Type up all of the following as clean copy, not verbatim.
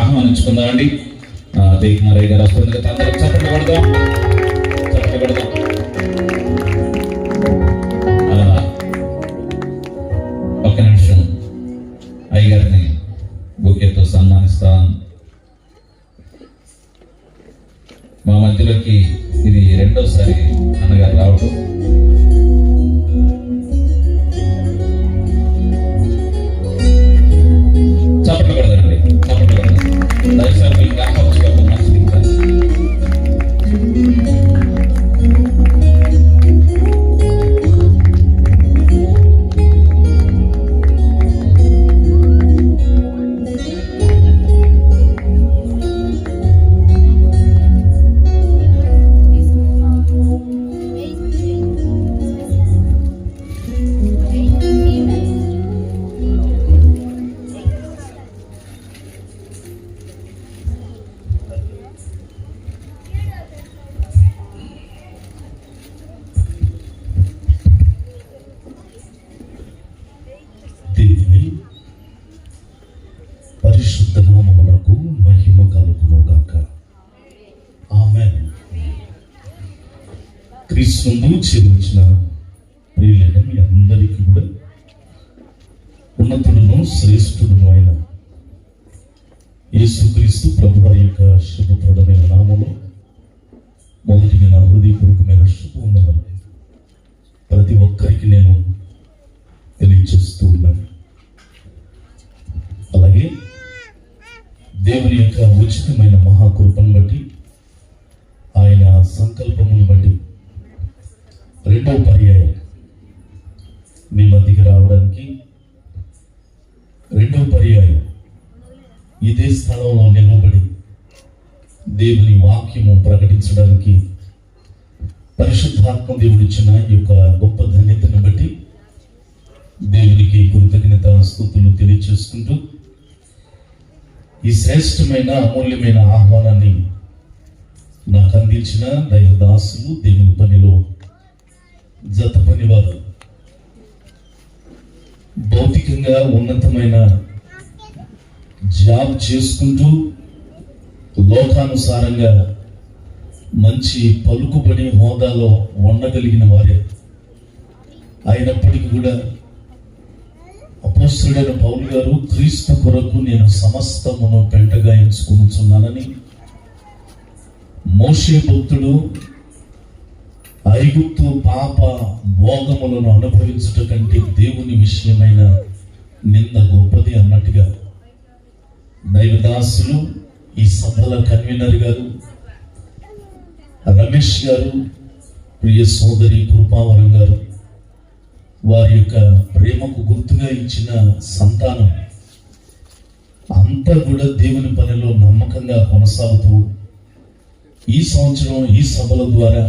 ఆహ్వానించుకుందామండి. దేకుమారయ్య గారు వస్తుంది కదా, అందరం చప్పట్లు కొడదాం. ఒక్క నిమిషం అయ్యగారిని బొకేతో సన్మానిస్తాం. మా మధ్యలోకి ఇది రెండోసారి అన్నగారు రావడం. చప్పట్లు కొడదండి, చప్పట్లు కొడదాం. దయచేసి కాకపోతే మంచిది. పరిశుద్ధ నామమునకు మహిమ కలుగును గాక. ఆమేన్. క్రీస్తునందు చేర్చిన ప్రియులైన మీ అందరికీ కూడా ఉన్నతుడును శ్రేష్ఠుడును అయిన యేసుక్రీస్తు ప్రభువారి యొక్క శుభప్రదమైన నామములో మొదటిగా నా హృదయపూర్వకమైన శుభవందనాలు ప్రతి ఒక్కరికి నేను తెలియజేస్తూ ఉన్నాను. అలాగే దేవుని యొక్క ఉచితమైన మహాకృపను బట్టి, ఆయన సంకల్పమును బట్టి రెండవ పర్యాయం మీ మధ్యకి రావడానికి, రెండవ పర్యాయం ఇదే స్థలంలో నిలబడి దేవుని వాక్యము ప్రకటించడానికి పరిశుద్ధాత్మ దేవుడిచ్చిన ఈ యొక్క గొప్ప ధన్యతను బట్టి దేవునికి కృతజ్ఞత స్తుతులు తెలియజేసుకుంటూ ఈ శ్రేష్టమైన అమూల్యమైన ఆహ్వానాన్ని నాకు అందించిన దైవదాసులు, దేవుని పనిలో జత పనివారు, భౌతికంగా ఉన్నతమైన జాబ్ చేసుకుంటూ లోకానుసారంగా మంచి పలుకుబడి హోదాలో ఉండగలిగిన వారే అయినప్పటికీ కూడా అపోస్తలుడైన పౌలు గారు క్రీస్తు కొరకు నేను సమస్తమును పెంటగా ఎంచుకున్నానని, మోషే భక్తుడు ఐగుప్తు పాప భోగములను అనుభవించుట కంటే దేవుని విషయమైన నింద గొప్పది అన్నట్టుగా దైవదాసులు, ఈ సభల కన్వీనర్ గారు రమేష్ గారు, ప్రియ సోదరి కృపావరం గారు, వారి యొక్క ప్రేమకు గుర్తుగా ఇచ్చిన సంతానం అంతా కూడా దేవుని పనిలో నమ్మకంగా కొనసాగుతూ ఈ సంవత్సరం ఈ సభల ద్వారా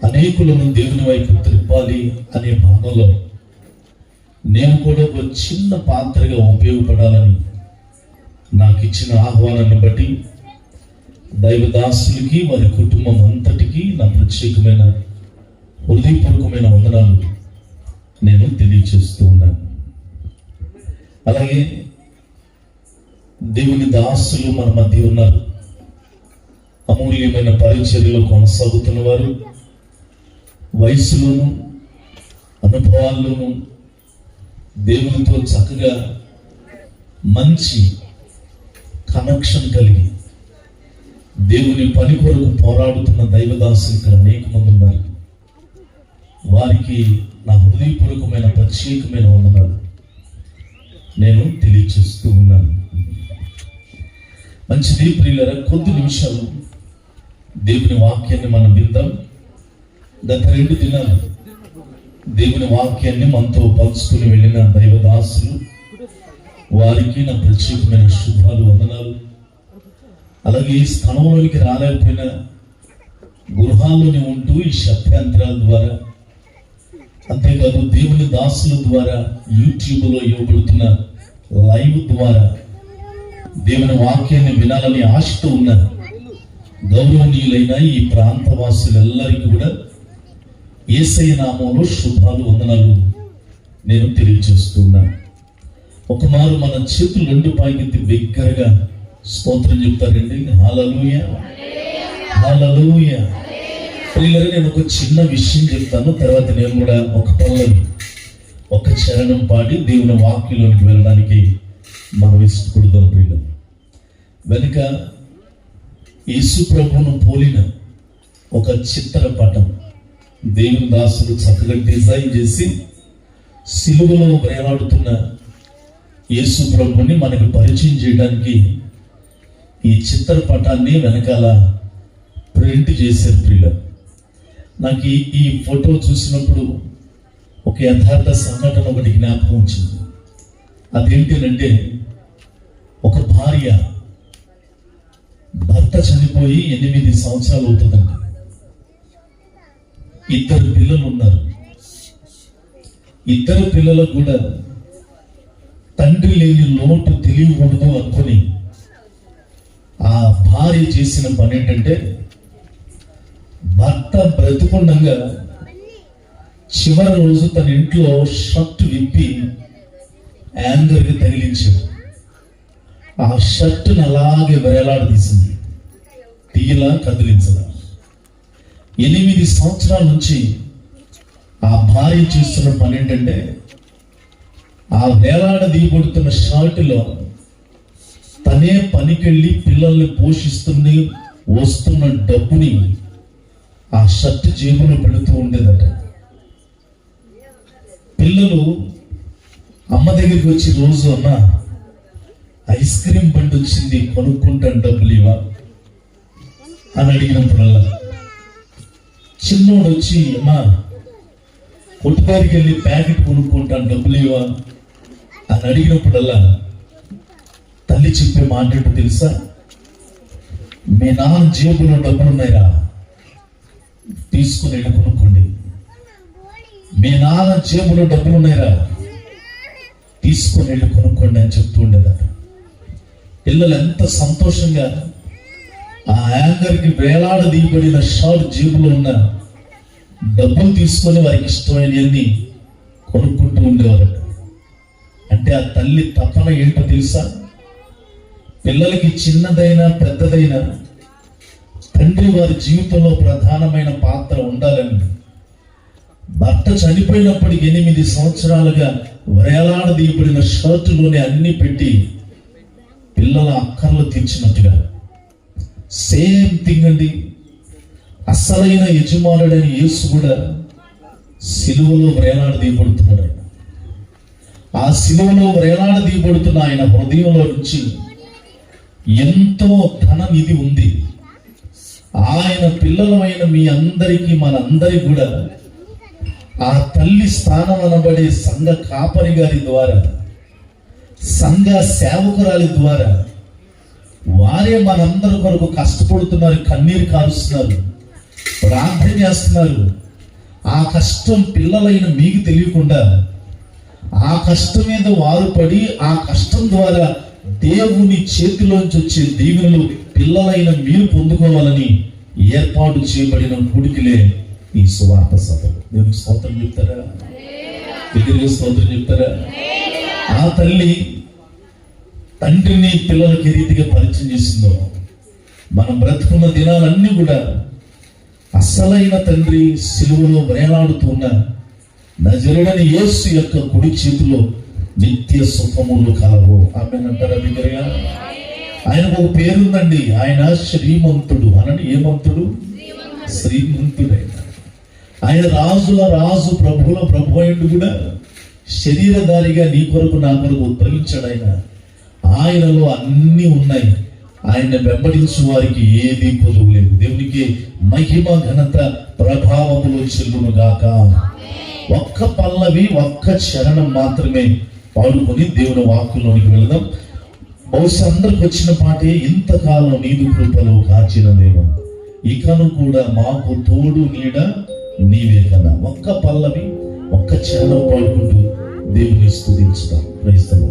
అనేకులను దేవుని వైపు త్రిప్పాలి అనే భావనలో నేను కూడా ఒక చిన్న పాత్రగా ఉపయోగపడాలని నాకు ఇచ్చిన ఆహ్వానాన్ని బట్టి దైవదాసులకి, వారి కుటుంబం అంతటికీ నా ప్రత్యేకమైన హృదయపూర్వకమైన వందనాలు నేను తెలియచేస్తూ ఉన్నాను. అలాగే దేవుని దాసులు మన మధ్య ఉన్నారు. అమూల్యమైన పరిచర్యలో కొనసాగుతున్న వారు, వయసులోను అనుభవాల్లోనూ దేవునితో చక్కగా మంచి కనెక్షన్ కలిగి దేవుని పని కొరకు పోరాడుతున్న దైవదాసులు ఇక్కడ అనేక మంది ఉన్నారు. వారికి నా హృదయపూర్వకమైన ప్రత్యేకమైన వందనాలు నేను తెలియచేస్తూ ఉన్నాను. మంచిది ప్రియులారా, కొద్ది నిమిషాలు దేవుని వాక్యాన్ని మనం విందాం. గత 2 దినాలు దేవుని వాక్యాన్ని మనతో పంచుకుని వెళ్ళిన దైవదాసులు, వారికి నా ప్రత్యేకమైన శుభాలు, వందనాలు. అలాగే ఈ స్థలంలోనికి రాలేకపోయిన గృహాల్లోనే ఉంటూ ఈ శబ్దాంతరాల ద్వారా, అంతేకాదు దేవుని దాసుల ద్వారా యూట్యూబ్లో ఇవ్వబడుతున్న లైవ్ ద్వారా దేవుని వాక్యాన్ని వినాలని ఆశతో ఉన్న గౌరవనీయులైన ఈ ప్రాంతవాసులందరికీ కూడా యేసయ్య నామములో శుభాలు, వందనాలు నేను తెలియజేస్తున్నాను. ఒకమారు మన చేతులు రెండు పైకెత్తి బిగ్గరగా స్తోత్రం చెప్తారండి. హల్లెలూయా, హల్లెలూయా. ప్రియులారా, నేను ఒక చిన్న విషయం చెప్తాను, తర్వాత నేను కూడా ఒక పల్లవి, ఒక చరణం పాడి దేవుని వాక్యంలోకి వెళ్ళడానికి మనం ఇష్టపడదాం. ప్రియులారా, వెనుక యేసు ప్రభువును పోలిన ఒక చిత్రపటం దేవుని దాసుడు చక్కగా డిజైన్ చేసి సిలువలో వేలాడుతున్న యేసు ప్రభుని మనకు పరిచయం చేయడానికి ఈ చిత్రపటాన్ని వెనకాల ప్రింట్ చేశారు. ప్రియుల, నాకు ఈ ఫోటో చూసినప్పుడు ఒక యథార్థ సంఘటన ఒకటి జ్ఞాపకం వచ్చింది. అదేంటంటే, ఒక భార్య భర్త చనిపోయి 8 సంవత్సరాలు అవుతుందండి. 2 పిల్లలు ఉన్నారు. 2 పిల్లలకు కూడా తండ్రి లేని లోటు తెలియకూడదు అనుకుని ఆ భార్య చేసిన పని ఏంటంటే, భర్త బ్రతికుండగా చివరి రోజు తన ఇంట్లో షర్ట్ విప్పి యాంగర్కి తగిలించాడు. ఆ షర్టును అలాగే వేలాడదీసింది, తీయలా కదిలించదా. 8 సంవత్సరాల నుంచి ఆ భార్య చేస్తున్న పని ఏంటంటే, ఆ వేలాడదీయబడుతున్న షర్టులో తనే పనికెళ్ళి పిల్లల్ని పోషిస్తున్న వస్తున్న డబ్బుని ఆ షర్ట్ జేబులో పెడుతూ ఉండేదట. పిల్లలు అమ్మ దగ్గరికి వచ్చి, రోజు అన్న ఐస్ క్రీమ్ బండి వచ్చింది కొనుక్కుంటాను, డబ్బులు ఇవా అని అడిగినప్పుడల్లా, చిన్నోడు వచ్చి అమ్మా కొట్టుకారికి వెళ్ళి ప్యాకెట్ కొనుక్కుంటాను, డబ్బులు ఇవా అని అడిగినప్పుడల్లా తల్లి చెప్పే మాట ఏంటో తెలుసా? మీ నాన్న జేబులో డబ్బులు ఉన్నాయిరా, తీసుకుని వెళ్ళి కొనుక్కోండి. మీ నాన్న జేబులో డబ్బులు ఉన్నాయిరా, తీసుకుని వెళ్ళి కొనుక్కోండి అని చెప్తూ ఉండేదట. పిల్లలు ఎంత సంతోషంగా ఆ యాంగర్కి వేలాడదీయబడిన షర్ట్ జేబులో ఉన్న డబ్బులు తీసుకొని వారికి ఇష్టమైనవన్నీ కొనుక్కుంటూ ఉండేవారట. అంటే ఆ తల్లి తపన ఏంటో తెలుసా? పిల్లలకి చిన్నదైనా పెద్దదైనా తండ్రి వారి జీవితంలో ప్రధానమైన పాత్ర ఉండాలని భర్త చనిపోయినప్పటికి 8 సంవత్సరాలుగా వేలాడదీయబడిన షర్టులోనే అన్ని పెట్టి పిల్లల అక్కర్లు తీర్చినట్టుగా సేమ్ థింగ్ అండి. అసలైన యజమానుడైన యేసు కూడా సిలువలో వేలాడదీయబడుతున్నాడు. ఆయన ఆ సిలువలో వేలాడదీయబడుతున్న ఆయన హృదయంలో నుంచి ఎంతో ధన నిధి ఉంది. ఆయన పిల్లలమైన మీ అందరికీ, మనందరికీ కూడా ఆ తల్లి స్థానం అనబడే సంఘ కాపరి గారి ద్వారా, సంఘ సేవకురాలి ద్వారా వారే మనందరి కొరకు కష్టపడుతున్నారు, కన్నీరు కారుస్తున్నారు, ప్రార్థన చేస్తున్నారు. ఆ కష్టం పిల్లలైన మీకు తెలియకుండా ఆ కష్టం మీద వారు పడి ఆ కష్టం ద్వారా దేవుని చేతిలోంచి వచ్చే దీవెనలు పిల్లలైన మీరు పొందుకోవాలని ఏర్పాటు చేయబడిన కూడికలే ఈ సువార్త సభలు. దేవునికి స్తోత్రం చెప్తారా? దగ్గరగా స్తోత్రం చెప్తారా? ఆ తల్లి తండ్రిని పిల్లలకి ఏ రీతిగా పరిచయం చేసిందో, మనం బ్రతుకున్న దినాలన్నీ కూడా అసలైన తండ్రి సిలువలో వేలాడుతున్న నజరేయుడైన యేసు యొక్క కుడి చేతిలో నిత్య సుఖములు కలవు. ఆమేనంటారా? దగ్గరగా ఆయనకు ఒక పేరుందండి, ఆయన శ్రీమంతుడు. అనండి, ఏమంతుడు? శ్రీమంతుడైన ఆయన రాజుల రాజు, ప్రభువుల ప్రభు అయ్యుండి కూడా శరీరధారిగా నీ కొరకు నా కొరకు ఉద్భవించాడు. ఆయనలో అన్నీ ఉన్నాయి. ఆయన వెంబడించు వారికి ఏది కొదువు లేదు. దేవునికి మహిమ ఘనత ప్రభావములు చెల్లును గాక. ఒక్క పల్లవి, ఒక్క చరణం మాత్రమే పాడుకొని దేవుని వాక్కులోనికి వెళదాం. బహుశా అందరికి వచ్చిన పాటే, ఇంతకాలం నీదు కృపలో కాచిన దేవా, ఇకను కూడా మాకు తోడు నీడ నీవే కదా. ఒక్క పల్లవి, ఒక్క చరణం పాడుకుంటూ దేవుని స్తుతించుదాం. క్రైస్తవ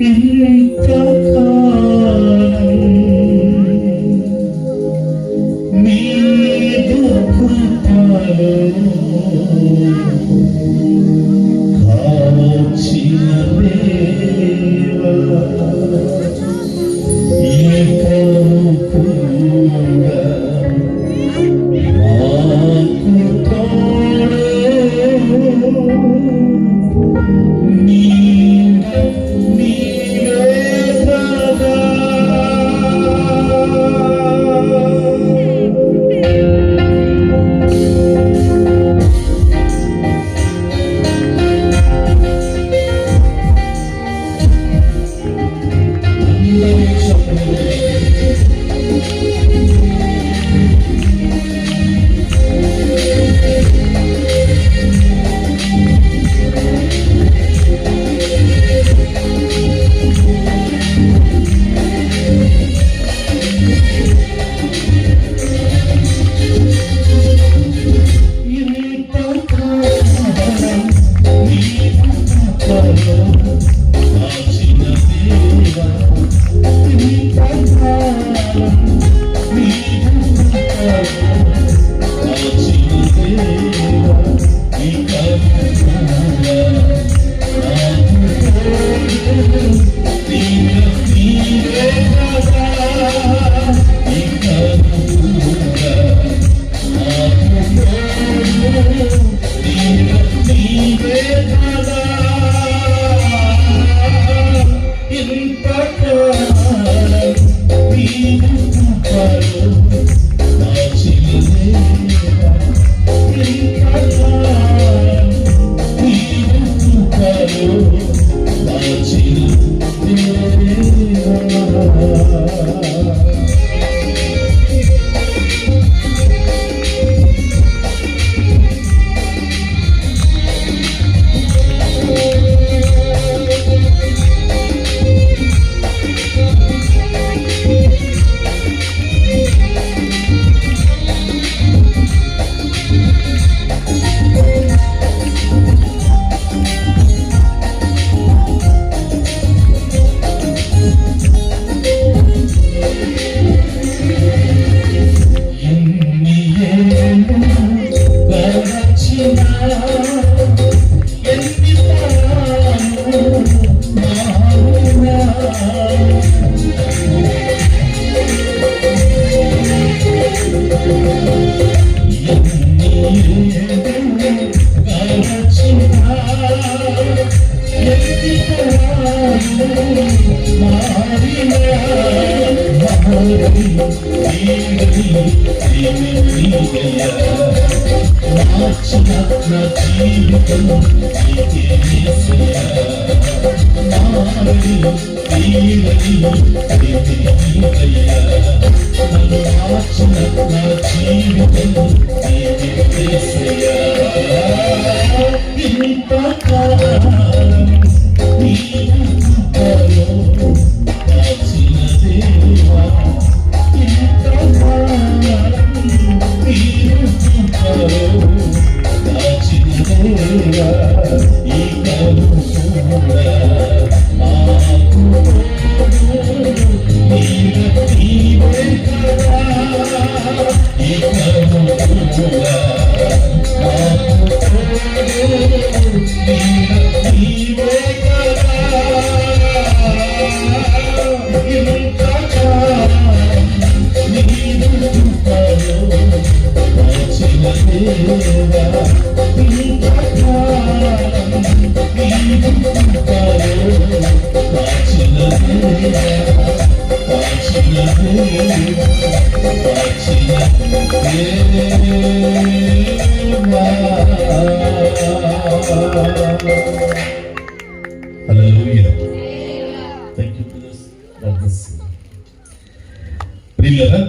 నీదు కృపలో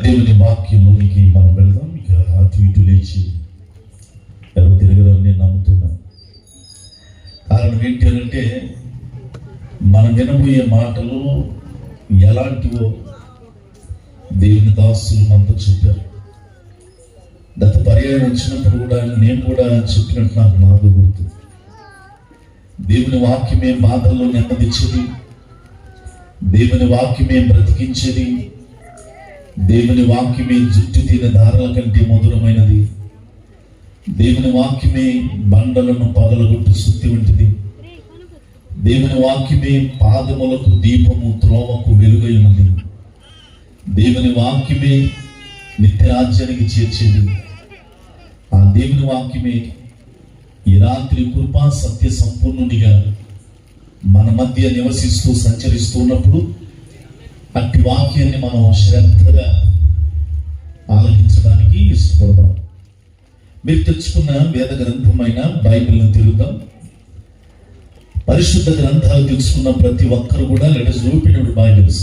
దేవుని వాక్యంలోనికి మనం వెళ్దాం. ఇక అటు ఇటు లేచి ఎవరు తిరగడం నేను నమ్ముతున్నాను. కారణం ఏంటి అంటే మనం వినబోయే మాటలు ఎలాంటివో దేవుని దాసులు మనతో చెప్పారు. గత పర్యాయం వచ్చినప్పుడు కూడా నేను కూడా చెప్పినట్టు నాకు గుర్తు. దేవుని వాక్యమే బాధల్లో నెమ్మదించేది, దేవుని వాక్యమే బ్రతికించేది, దేవుని వాక్యమే జుట్టు తీన దారాల కంటే మధురమైనది, దేవుని వాక్యమే బండలను పగలగొట్టు సుత్తి వంటిది, దేవుని వాక్యమే పాదములకు దీపము త్రోవకు వెలుగై ఉన్నది, దేవుని వాక్యమే నిత్యరాజ్యానికి చేర్చేది. ఆ దేవుని వాక్యమే ఈ రాత్రి కృపా సత్య సంపూర్ణునిగా మన మధ్య నివసిస్తూ సంచరిస్తూ ఉన్నప్పుడు అట్టి వాక్యాన్ని మనం శ్రద్ధగా ఆలోచించడానికి ఇష్టపడదాం. మీరు తెచ్చుకున్న వేద గ్రంథమైన బైబిల్ని తిరుగుదాం. పరిశుద్ధ గ్రంథాలు తెలుసుకున్న ప్రతి ఒక్కరు కూడా let us open our Bibles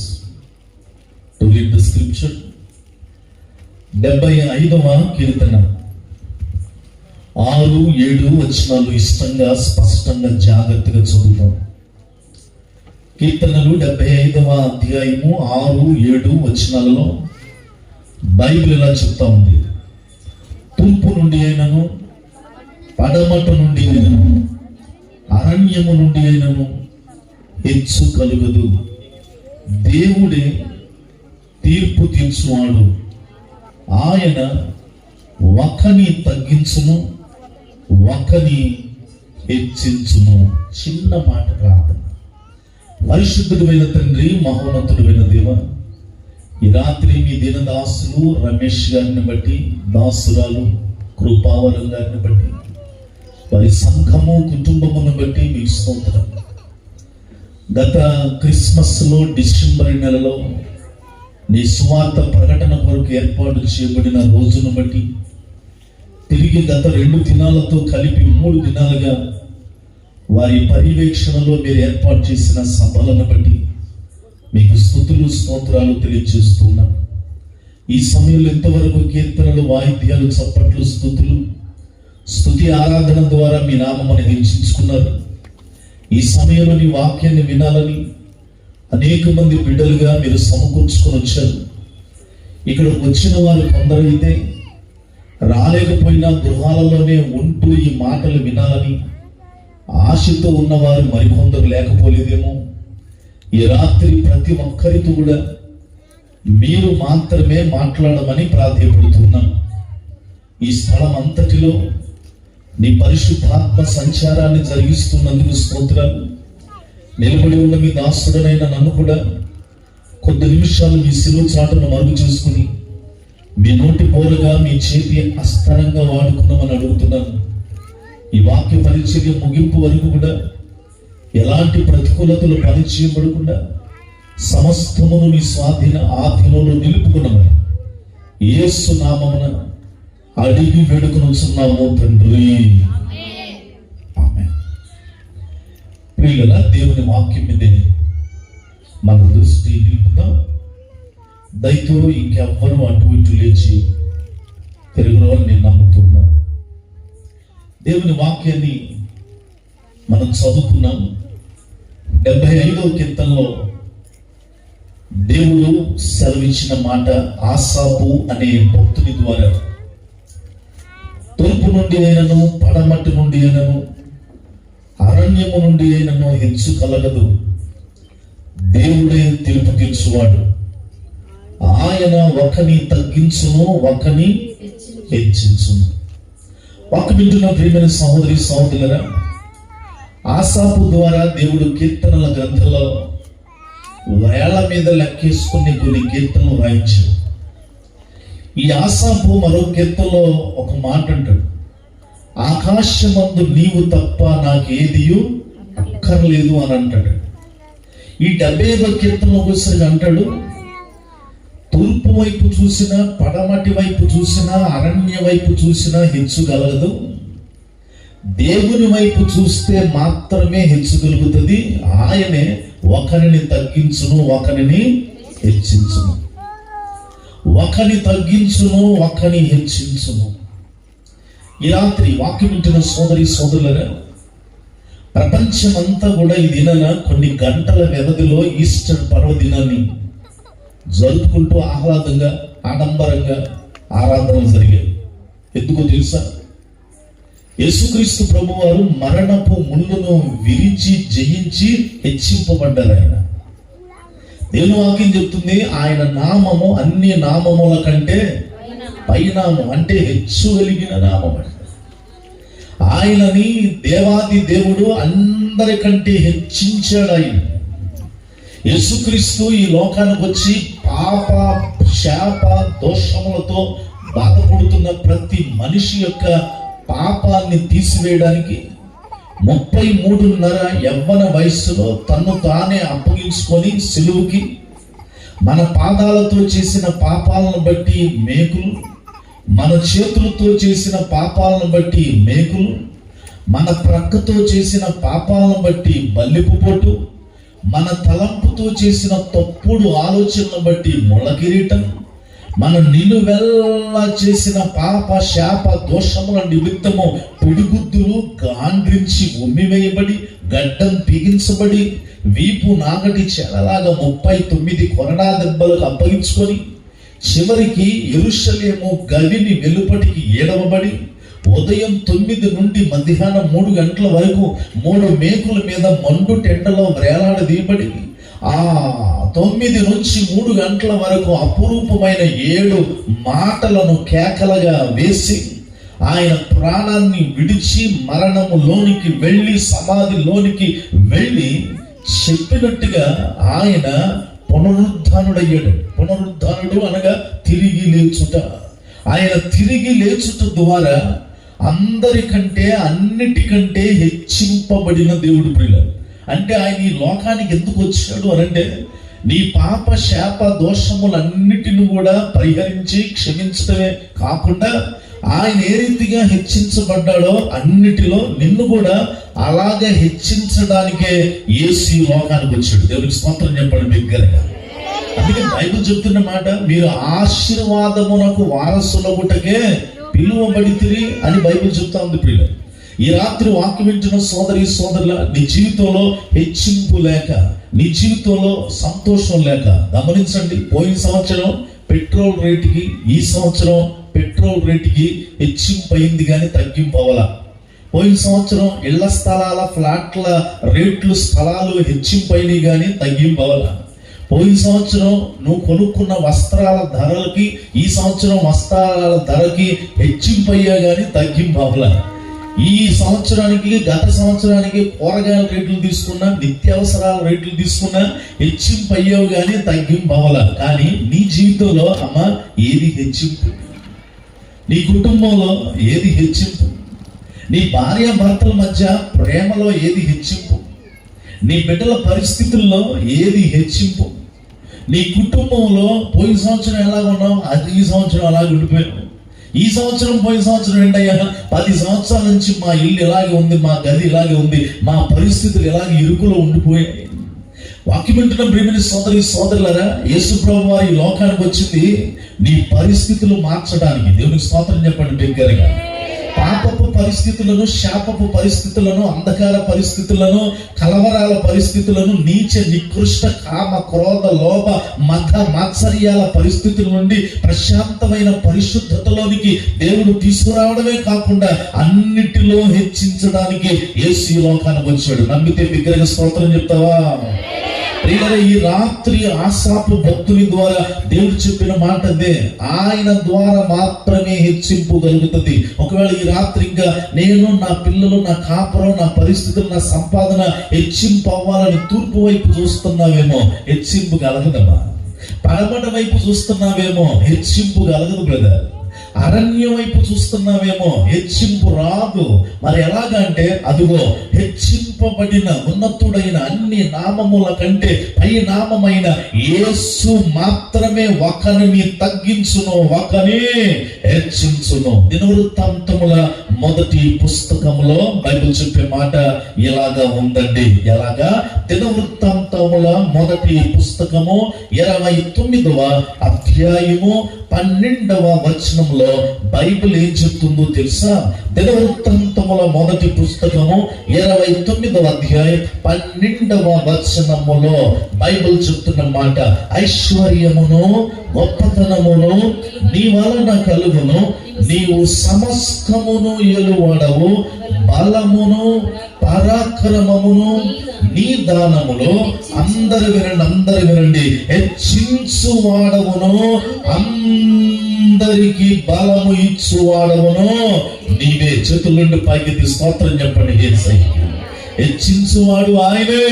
to read the scripture. 75వ కీర్తన 6-7 వచనాలు ఇష్టంగా స్పష్టంగా జాగ్రత్తగా చదువుతాం. కీర్తనలు 75వ అధ్యాయము 6-7 వచనాలలో బైబిల్ ఇలా చెప్తా ఉంది. తూర్పు నుండి అయినను, పడమట నుండి అయినను, అరణ్యము నుండి అయినను హెచ్చు కలుగదు. దేవుడే తీర్పు తీర్చువాడు. ఆయన ఒకని తగ్గించును, ఒకని హెచ్చించును. చిన్న మాట ప్రార్థన. పరిశుద్ధుడైన తండ్రి, మహోన్నతుడైన దేవ, ఈ రాత్రి మీ దినదాసులు రమేష్ గారిని బట్టి, దాసురాలు కృపావరం గారిని బట్టి, వారి సంఘము కుటుంబమును బట్టి మీ స్తోత్రం. గత క్రిస్మస్లో డిసెంబర్ నెలలో నీ సువార్త ప్రకటన కొరకు ఏర్పాటు చేయబడిన రోజును బట్టి, తిరిగి గత 2 దినాలతో కలిపి 3 దినాలుగా వారి పర్యవేక్షణలో మీరు ఏర్పాటు చేసిన సభలను బట్టి మీకు స్తుతులు స్తోత్రాలు తెలియజేస్తున్నాం. ఈ సమయంలో ఇంతవరకు కీర్తనలు, వాయిద్యాలు, చప్పట్లు, స్తుతి ఆరాధన ద్వారా మీ నామమును హెచ్చించుకున్నారు. ఈ సమయంలో నీ వాక్యాన్ని వినాలని అనేక మంది బిడ్డలుగా మీరు సమకూర్చుకొని వచ్చారు. ఇక్కడ వచ్చిన వారు కొందరైతే రాలేకపోయినా గృహాలలోనే ఉంటూ ఈ మాటలు వినాలని ఆశతో ఉన్నవారు మరికొందరు లేకపోలేదేమో. ఈ రాత్రి ప్రతి ఒక్కరితో కూడా మీరు మాత్రమే మాట్లాడమని ప్రార్థిస్తున్నాం. ఈ స్థలం అంతటిలో నీ పరిశుద్ధాత్మ సంచారాన్ని జరిగిస్తున్నందుకు స్తోత్రాలు. నిలబడి ఉన్న మీ దాసుడనైన నన్ను కూడా కొద్ది నిమిషాలు మీ శిలువ చాటును మరుగు చేసుకుని మీ నోటి పోరగా మీ చేతి అస్తరంగా వాడుకున్నామని అడుగుతున్నాను. ఈ వాక్య పరిచర్య ముగింపు వరకు కూడా ఎలాంటి ప్రతికూలతలు పనిచేయబడకుండా సమస్తమును నీ స్వాధీన ఆధీనంలో నిలుపుకున్నామని యేసు నామమున అడిగి వేడుకొనుచున్నాము తండ్రి. ఆమేన్. ప్రియులారా, దేవుని వాక్యం మీదే మన దృష్టి నిలుపుదాం. దయతో ఇంకెవ్వరూ అటు ఇటు లేచి తిరుగులో నేను నమ్ముతున్నాను. దేవుని వాక్యాన్ని మనం చదువుకున్నాం. 75వ కీర్తనలో దేవుడు సెలవిచ్చిన మాట ఆసాపు అనే భక్తుని ద్వారా తూర్పు నుండి అయినను పడమటి నుండి అయినను అరణ్యము నుండి అయినను హెచ్చు కలగదు, దేవుడే తీర్పు తీర్చువాడు. ఆయన ఒకని తగ్గించును, ఒకని హెచ్చించును. వాక్యం వింటున్న ప్రియమైన సహోదరి సహోదరులారా, ఆసాపు ద్వారా దేవుడు కీర్తనల గ్రంథంలో వేల మీద లెక్కేసుకుని కొన్ని కీర్తనలు రాయించాడు. ఈ ఆసాపు మరో కీర్తనలో ఒక మాట అంటాడు, ఆకాశమందు నీవు తప్ప నాకేదియు అక్కర్లేదు అని అంటాడు. ఈ 75వ కీర్తనలో వచ్చేసరికి అంటాడు, తూర్పు వైపు చూసినా పడమటి వైపు చూసినా అరణ్య వైపు చూసినా హెచ్చుగలగదు, దేవుని వైపు చూస్తే మాత్రమే హెచ్చుగలుగుతుంది. ఆయనే ఒకరిని తగ్గించును, ఒకరిని హెచ్చించును. ఒకరిని తగ్గించును, ఒకరిని హెచ్చించును. ఈ రాత్రి వాక్యం వింటున్న సోదరి సోదరులరా, ప్రపంచమంతా కూడా ఈ దినాన కొన్ని గంటల వ్యవధిలో ఈస్టర్ పర్వదినాన్ని జరుపుకుంటూ ఆహ్లాదంగా ఆడంబరంగా ఆరాధనలు జరిగాయి. ఎందుకో తెలుసా? యేసుక్రీస్తు ప్రభువారు మరణపు ముళ్ళును విరిచి జయించి హెచ్చింపబడ్డారు. ఆయన దేవుని వాక్యం చెప్తుంది, ఆయన నామము అన్ని నామముల కంటే పైనామం, అంటే హెచ్చు కలిగిన నామం. ఆయనని దేవాది దేవుడు అందరికంటే హెచ్చించాడు. ఆయన యేసుక్రీస్తు ఈ లోకానికి వచ్చి పాప శాప దోషములతో బాధపడుతున్న ప్రతి మనిషి యొక్క పాపాన్ని తీసివేయడానికి 33.5 యవ్వన వయస్సులో తన్ను తానే అప్పగించుకొని సిలువుకి మన పాదాలతో చేసిన పాపాలను బట్టి మేకులు, మన చేతులతో చేసిన పాపాలను బట్టి మేకులు, మన ప్రక్కతో చేసిన పాపాలను బట్టి బల్లిపు పొట్టు, మన తలంపుతో చేసిన తప్పుడు ఆలోచనలను బట్టి ముళ్ళ కిరీటం, మన నిలువెల్లా చేసిన పాప శాప దోషముల నిమిత్తము పిడిగుద్దులు గాండ్రించి ఉమ్మివేయబడి గడ్డం బిగించబడి వీపు నాగటి చెలలాగా 39 కొరడా దెబ్బలకు అప్పగించుకొని చివరికి యెరూషలేము గవిని వెలుపటికి ఏడవబడి ఉదయం 9 నుండి మధ్యాహ్నం 3 గంటల వరకు 3 మేకుల మీద మండు టెండలో వేలాడదీయబడి ఆ 9 నుంచి 3 గంటల వరకు అపురూపమైన 7 మాటలను కేకలుగా వేసి ఆయన ప్రాణాన్ని విడిచి మరణములోనికి వెళ్ళి సమాధిలోనికి వెళ్ళి చెప్పినట్టుగా ఆయన పునరుద్ధానుడయ్యాడు. పునరుద్ధానుడు అనగా తిరిగి లేచుట. ఆయన తిరిగి లేచుట ద్వారా అందరికంటే అన్నిటికంటే హెచ్చింపబడిన దేవుడు ప్రియులారా. అంటే ఆయన ఈ లోకానికి ఎందుకు వచ్చాడు అనంటే నీ పాప శాప దోషములన్నిటిని కూడా పరిహరించి క్షమించడమే కాకుండా ఆయన ఏ రీతిగా హెచ్చించబడ్డాడో అన్నిటిలో నిన్ను కూడా అలాగే హెచ్చించడానికే యేసు ఈ లోకానికి వచ్చాడు. దేవునికి స్తోత్రం చెప్పండి బిగ్గరగా. అందుకే బైబిల్ చెప్తున్న మాట, మీరు ఆశీర్వాదమునకు వారసులగుటకే పిలువబడితిరి అని బైబిల్ చెప్తా ఉంది ప్రియులారా. ఈ రాత్రి వాక్యం వింటున్న సోదరి సోదరుల, నీ జీవితంలో హెచ్చింపు లేక, నీ జీవితంలో సంతోషం లేక గమనించండి. పోయిన సంవత్సరం పెట్రోల్ రేటుకి ఈ సంవత్సరం పెట్రోల్ రేటుకి హెచ్చింపు అయింది కానీ తగ్గింపు అవ్వాల. పోయిన సంవత్సరం ఇళ్ల స్థలాల ఫ్లాట్ల రేట్లు స్థలాలు హెచ్చింపు అయినాయి కానీ తగ్గింపు అవ్వాల. పోయిన సంవత్సరం నువ్వు కొనుక్కున్న వస్త్రాల ధరలకి ఈ సంవత్సరం వస్త్రాల ధరకి హెచ్చింపు అయ్యా కానీ తగ్గింపు అవ్వాల. ఈ సంవత్సరానికి గత సంవత్సరానికి కూరగాయల రేట్లు తీసుకున్నా, నిత్యావసరాల రేట్లు తీసుకున్నా హెచ్చింపు అయ్యావు కానీ తగ్గింపు అవ్వాల. కానీ నీ జీవితంలో అమ్మ ఏది హెచ్చింపు? నీ కుటుంబంలో ఏది హెచ్చింపు? నీ భార్య భర్తల మధ్య ప్రేమలో ఏది హెచ్చింపు? నీ బిడ్డల పరిస్థితుల్లో ఏది హెచ్చింపు? నీ కుటుంబంలో పోయిన సంవత్సరం ఎలాగ ఉన్నావు, అది ఈ సంవత్సరం అలాగే ఉండిపోయావు. ఈ సంవత్సరం పోయిన సంవత్సరం ఏంటయ్యా, 10 సంవత్సరాల నుంచి మా ఇల్లు ఇలాగే ఉంది, మా గది ఇలాగే ఉంది, మా పరిస్థితులు ఇలాగే ఇరుకులో ఉండిపోయాయి. వాక్యం వింటున్న ప్రియమైన సోదరులారా, యేసు ప్రభువు వారు ఈ లోకానికి వచ్చింది నీ పరిస్థితులు మార్చడానికి. దేవునికి స్తోత్రం చెప్పండి బిగ్గరగా. పాపపు పరిస్థితులను, శాపపు పరిస్థితులను, అంధకార పరిస్థితులను, కలవరాల పరిస్థితులను, నీచ నికృష్ట కామ క్రోధ లోభ మత మాత్సర్యాల పరిస్థితుల నుండి ప్రశాంతమైన పరిశుద్ధతలోనికి దేవుడు తీసుకురావడమే కాకుండా అన్నిటిలో హెచ్చించడానికి యేసు ఈ లోకానికి వచ్చాడు. నమ్మితే బిగ్గరగా స్తోత్రం చెప్తావా? ప్రియులారా, ఈ రాత్రి ఆసాపు భక్తుని ద్వారా దేవుడు చెప్పిన మాట అదే, ఆయన ద్వారా మాత్రమే హెచ్చింపు కలుగుతుంది. ఒకవేళ ఈ రాత్రి ఇంకా నేను, నా పిల్లలు, నా కాపురం, నా పరిస్థితులు, నా సంపాదన హెచ్చింపు అవ్వాలని తూర్పు వైపు చూస్తున్నావేమో, హెచ్చింపు కలగదమ్మా. పడమట వైపు చూస్తున్నావేమో, హెచ్చింపు కలగదు బ్రదర్. అరణ్యం వైపు చూస్తున్నావేమో, హెచ్చింపు రాదు. మరి ఎలాగంటే, అదిగో హెచ్చింపబడిన ఉన్నతుడైన అన్ని నామముల కంటే పై నామమైన యేసు మాత్రమే ఒకరిని తగ్గించును, ఒకరిని హెచ్చించును. దినవృత్తాంతముల మొదటి పుస్తకములో బైబిల్ చెప్పే మాట ఇలాగా ఉందండి. ఎలాగా? దినవృత్తాంతముల మొదటి పుస్తకము 29వ అధ్యాయము 12వ వచనంలో బైబిల్ ఏం చెప్తుందో తెలుసా? దినవృత్తాంతముల మొదటి పుస్తకము 29వ అధ్యాయం 12వ వచనములో బైబిల్ చెప్తున్న మాట, ఐశ్వర్యమును గొప్పతనమును నీ వలన కలుగును, నీవు సమస్తమును ఎలువాడవు, బలమును పరాక్రమమును నీ దానములో అందరు వినండి, హెచ్చించు వాడవును, అందరికి బలము ఇచ్చు వాడవును నీవే. చేతుల నుండి పైకి స్తోత్రం చెప్పండి. హెచ్చించువాడు ఆయనే.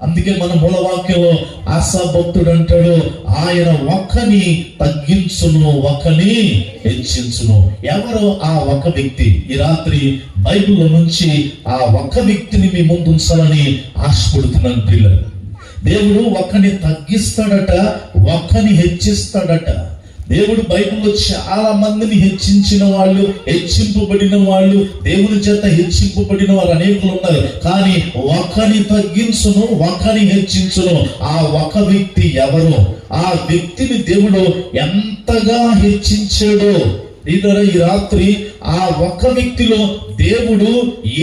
అందుకే మన మూలవాక్యంలో ఆశా భక్తుడు అంటాడు, ఆయన ఒక్కని తగ్గించును, ఒకని హెచ్చించును. ఎవరు ఆ ఒక వ్యక్తి? ఈ రాత్రి బైబిల్లో నుంచి ఆ ఒక వ్యక్తిని మీ ముందు ఉంచాలని ఆశపడుతున్నాను పిల్లలు. దేవుడు ఒకని తగ్గిస్తాడట, ఒకని హెచ్చిస్తాడట. దేవుడు బైబిల్లో చాలా మందిని హెచ్చించిన వాళ్ళు, హెచ్చింపబడిన వాళ్ళు, దేవుని చేత హెచ్చింపబడిన వారు అనేకులు ఉన్నారు. కానీ ఒకని తగ్గించును, ఒకని హెచ్చించును. ఆ ఒక వ్యక్తి ఎవరు? ఆ వ్యక్తిని దేవుడు ఎంతగా హెచ్చించాడో ఈ రాత్రి ఆ ఒక్క వ్యక్తిలో దేవుడు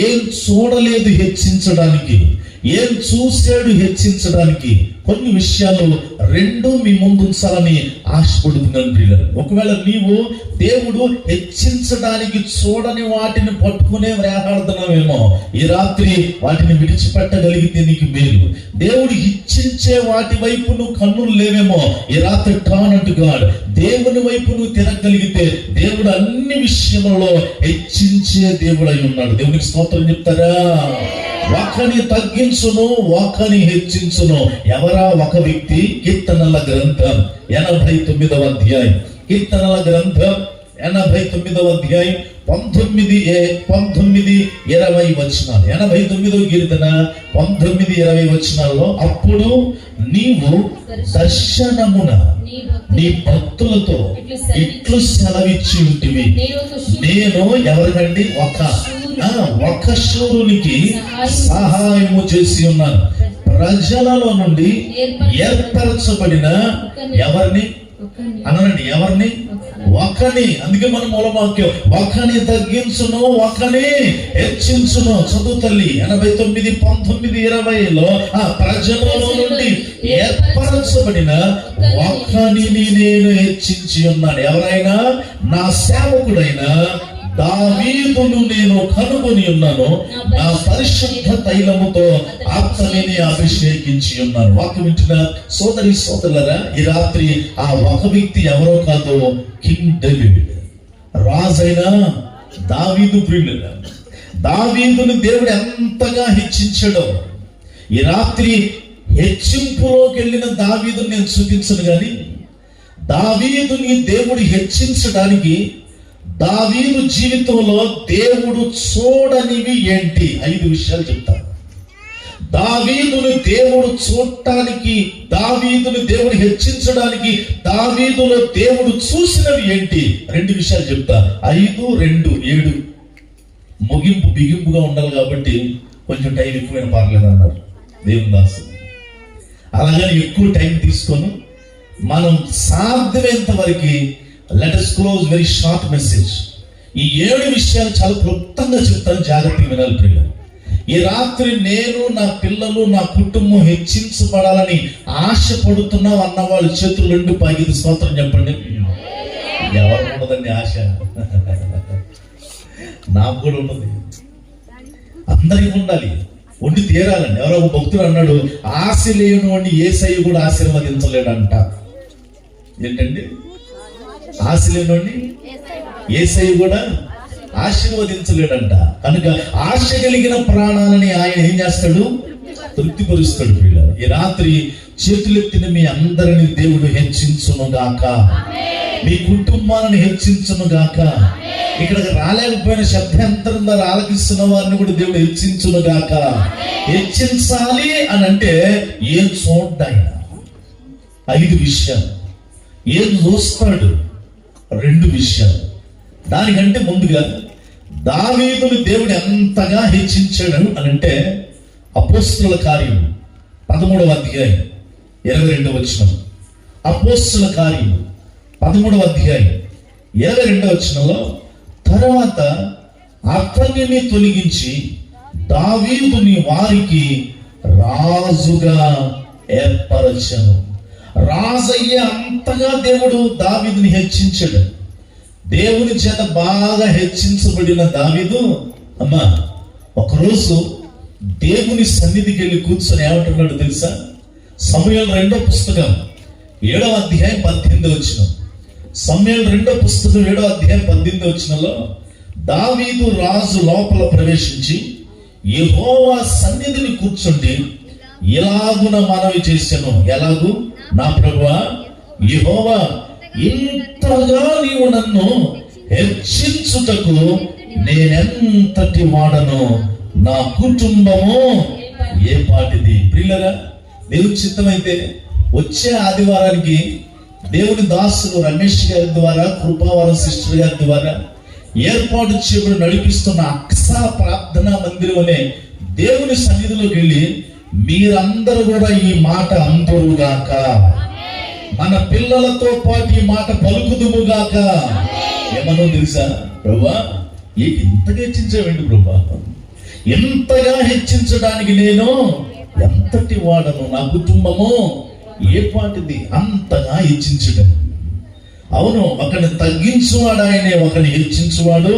ఏం చూడలేదు హెచ్చించడానికి, ఏం చూశాడు హెచ్చించడానికి, కొన్ని విషయాలు రెండు మీ ముందు ఉంచాలని ఆశపడుతున్నాను ప్రియులారా. ఒకవేళ నీవు దేవుడు హెచ్చించడానికి చూడని వాటిని పట్టుకునే వేలాడుతున్నావేమో, ఈ రాత్రి వాటిని విడిచిపెట్టగలిగితే నీకు మేలు. దేవుడు హెచ్చించే వాటి వైపు నువ్వు కన్నులు లేవేమో, ఈ రాత్రి టర్న్ టు గాడ్. దేవుని వైపు నువ్వు తిరగలిగితే దేవుడు అన్ని విషయంలో హెచ్చించే దేవుడు అయి ఉన్నాడు. దేవునికి స్తోత్రం చెప్తారా? ఒకని తగ్గించును, ఒకని హెచ్చించును. ఎవరా ఒక వ్యక్తి? కీర్తనల గ్రంథం 89వ అధ్యాయం. కీర్తనల గ్రంథం 89వ అధ్యాయం 19-20 వచనాలు. 89వ కీర్తన 19-20 వచనాల్లో, అప్పుడు నీవు దర్శనమున నీ భక్తులతో ఇట్లు సెలవిచ్చి ఉంటివి, నేను ఎవరికండి? ఒక శూరునికి సహాయము చేసి ఉన్నాను, ప్రజలలో నుండి ఏర్పరచబడిన ఎవరిని అనండి? ఎవరిని? ఒకని. అందుకే మన మూలవాక్యం, ఒకని తగ్గించును, ఒకని హెచ్చించును. చదువు తల్లి. 89-19-20లో ప్రజలలో నుండి ఏర్పరచబడిన ఒకని నేను హెచ్చించి ఉన్నాను. ఎవరైనా? నా సేవకుడైన దావీదును నేను కనుగొని ఉన్నాను, నా పరిశుద్ధ తైలముతో అతనిని అభిషేకించి ఉన్నాను. వాక్యం వింటున్న సోదరి సోదరులారా, ఈ రాత్రి ఆ ఒక వ్యక్తి ఎవరో కాదు, కింగ్ డేవిడ్, రాజైన దావీదు ప్రియుడు. దావీదును దేవుడు ఎంతగా హెచ్చించాడో, ఈ రాత్రి హెచ్చింపులోకి వెళ్ళిన దావీదుని నేను చూపించను కానీ, దావీదుని దేవుడు హెచ్చించడానికి దావీదు జీవితంలో దేవుడు చూడనివి ఏంటి? 5 విషయాలు చెప్తాను. దావీదుని దేవుడు చూడటానికి, దావీదుని దేవుడు హెచ్చించడానికి దావీదులో దేవుడు చూసినవి ఏంటి? 2 విషయాలు చెప్తా. 5:2-7 ముగింపు బిగింపుగా ఉండాలి కాబట్టి కొంచెం టైం ఎక్కువైనా పర్లేదు అన్నారు దేవుని దాసు. అలాగని ఎక్కువ టైం తీసుకొని మనం సాధ్యమైనంత వరకు let us close very short message. ఈ 7 విషయాలు చాలా క్లుప్తంగా చెప్తాను, జాగ్రత్తగా వినాలి ప్రియులు. ఈ రాత్రి నేను, నా పిల్లలు, నా కుటుంబం హెచ్చించబడాలని ఆశపడుతున్నాం అన్న వాళ్ళు చేతులు 2 పైకి స్తోత్రం చెప్పండి. ఎవరు ఉండదండి ఆశ? నాకు కూడా ఉన్నది, అందరికీ ఉండాలి, ఉండి తీరాలండి. ఎవరో ఒక భక్తుడు అన్నాడు, ఆశ లేని వాడిని యేసయ్య కూడా ఆశీర్వదించలేడంట. ఏంటండి? ఆశ లేని వాడిని యేసయ్య కూడా ఆశీర్వదించలేడంట. కనుక ఆశ కలిగిన ప్రాణాలని ఆయన ఏం చేస్తాడు? తృప్తిపరుస్తాడు. పిల్లలు, ఈ రాత్రి చేతులెత్తిన మీ అందరిని దేవుడు హెచ్చించును గాక, మీ కుటుంబాలను హెచ్చించును గాక. ఇక్కడికి రాలేకపోయిన శబ్దాంతరం ద్వారా ఆలకిస్తున్న వారిని కూడా దేవుడు హెచ్చించును గాక. హెచ్చించాలి అని అంటే ఏం చూడ్డాయన? 5 విషయాలు. ఏం చూస్తాడు? 2 విషయాలు. దానికంటే ముందుగా దావీదుని దేవుడు ఎంతగా హెచ్చించాడు అని అంటే అపోస్తుల కార్యం 13వ అధ్యాయం 22వ వచనం. అపోస్తుల కార్యం 13వ అధ్యాయం 22వ వచనంలో, తర్వాత అతనిని తొలగించి దావీదుని వారికి రాజుగా ఏర్పరచను. రాజయ్య అంతగా దేవుడు దావీదుని హెచ్చించాడు. దేవుని చేత బాగా హెచ్చించబడిన దావీదు అమ్మా ఒకరోజు దేవుని సన్నిధికి వెళ్ళి కూర్చొని ఏమంటున్నాడు తెలుసా? సమూయేలు 2వ పుస్తకం 7వ అధ్యాయం 18వ వచనం. సమూయేలు 2వ పుస్తకం 7వ అధ్యాయం 18వ వచనంలో, దావీదు రాజు లోపల ప్రవేశించి యెహోవా సన్నిధిని కూర్చుండి ఇలాగున మనవి చేశాను. ఎలాగు? నా ప్రభువా యెహోవా, ఇంతగా నీవు నన్ను హెచ్చించుటకు నేనెంతటి వాడను, నా కుటుంబము ఏ పాటిది. ప్రియులరా, దేవుని చిత్తమైతే వచ్చే ఆదివారానికి దేవుని దాసులు రమేష్ గారి ద్వారా, కృపావరం సిస్టర్ గారి ద్వారా ఏర్పాటు చేయబడి నడిపిస్తున్న అక్సా ప్రార్థనా మందిరం అనే దేవుని సన్నిధిలోకి వెళ్ళి మీరందరూ కూడా ఈ మాట అందురుగాక, మన పిల్లలతో పాటు ఈ మాట పలుకుదుముగాక. ఏమన్నా తెలుసా? ప్రభువా, ఇంతగా హెచ్చించావేంటి ప్రభువా? ఎంతగా హెచ్చించడానికి నేను ఎంతటి వాడను, నా కుటుంబము ఏ పాటిది? అంతగా హెచ్చించడం. అవును, ఒకరిని తగ్గించువాడు ఆయనే, ఒకరిని హెచ్చించువాడు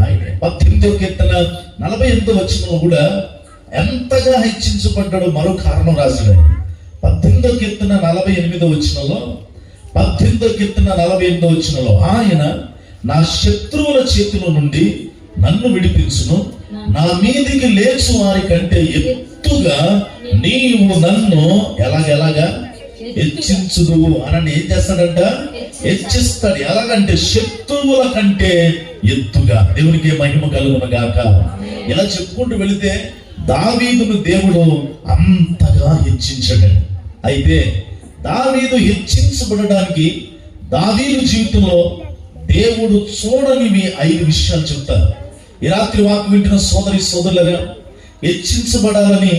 ఆయనే. 18వ కీర్తన 48వ వచనంలో కూడా ఎంతగా హెచ్చించబడ్డాడు మరో కారణం రాశాడు ఆయన. 18వ కీర్తన 48వ వచనంలో, 18వ కీర్తన 48వ వచనంలో, ఆయన నా శత్రువుల చేతుల నుండి నన్ను విడిపించును, నా మీదికి లేచు వారి కంటే ఎత్తుగా నీవు నన్ను ఎలాగా హెచ్చించుదు అని ఏం చేస్తాడంట? హెచ్చిస్తాడు. ఎలాగంటే శత్రువుల కంటే ఎత్తుగా. దేవునికి మహిమ కలుగును గాక. ఇలా చెప్పుకుంటూ వెళితే దావీదును దేవుడు అంతగా హెచ్చించాడు. అయితే దావీదు హెచ్చించబడడానికి దావీదు జీవితంలో దేవుడు చూడనివి 5 విషయాలు చెప్తారు. ఈ రాత్రి వాక్కు వింటున్న సోదరి సోదరులరా, హెచ్చించబడాలని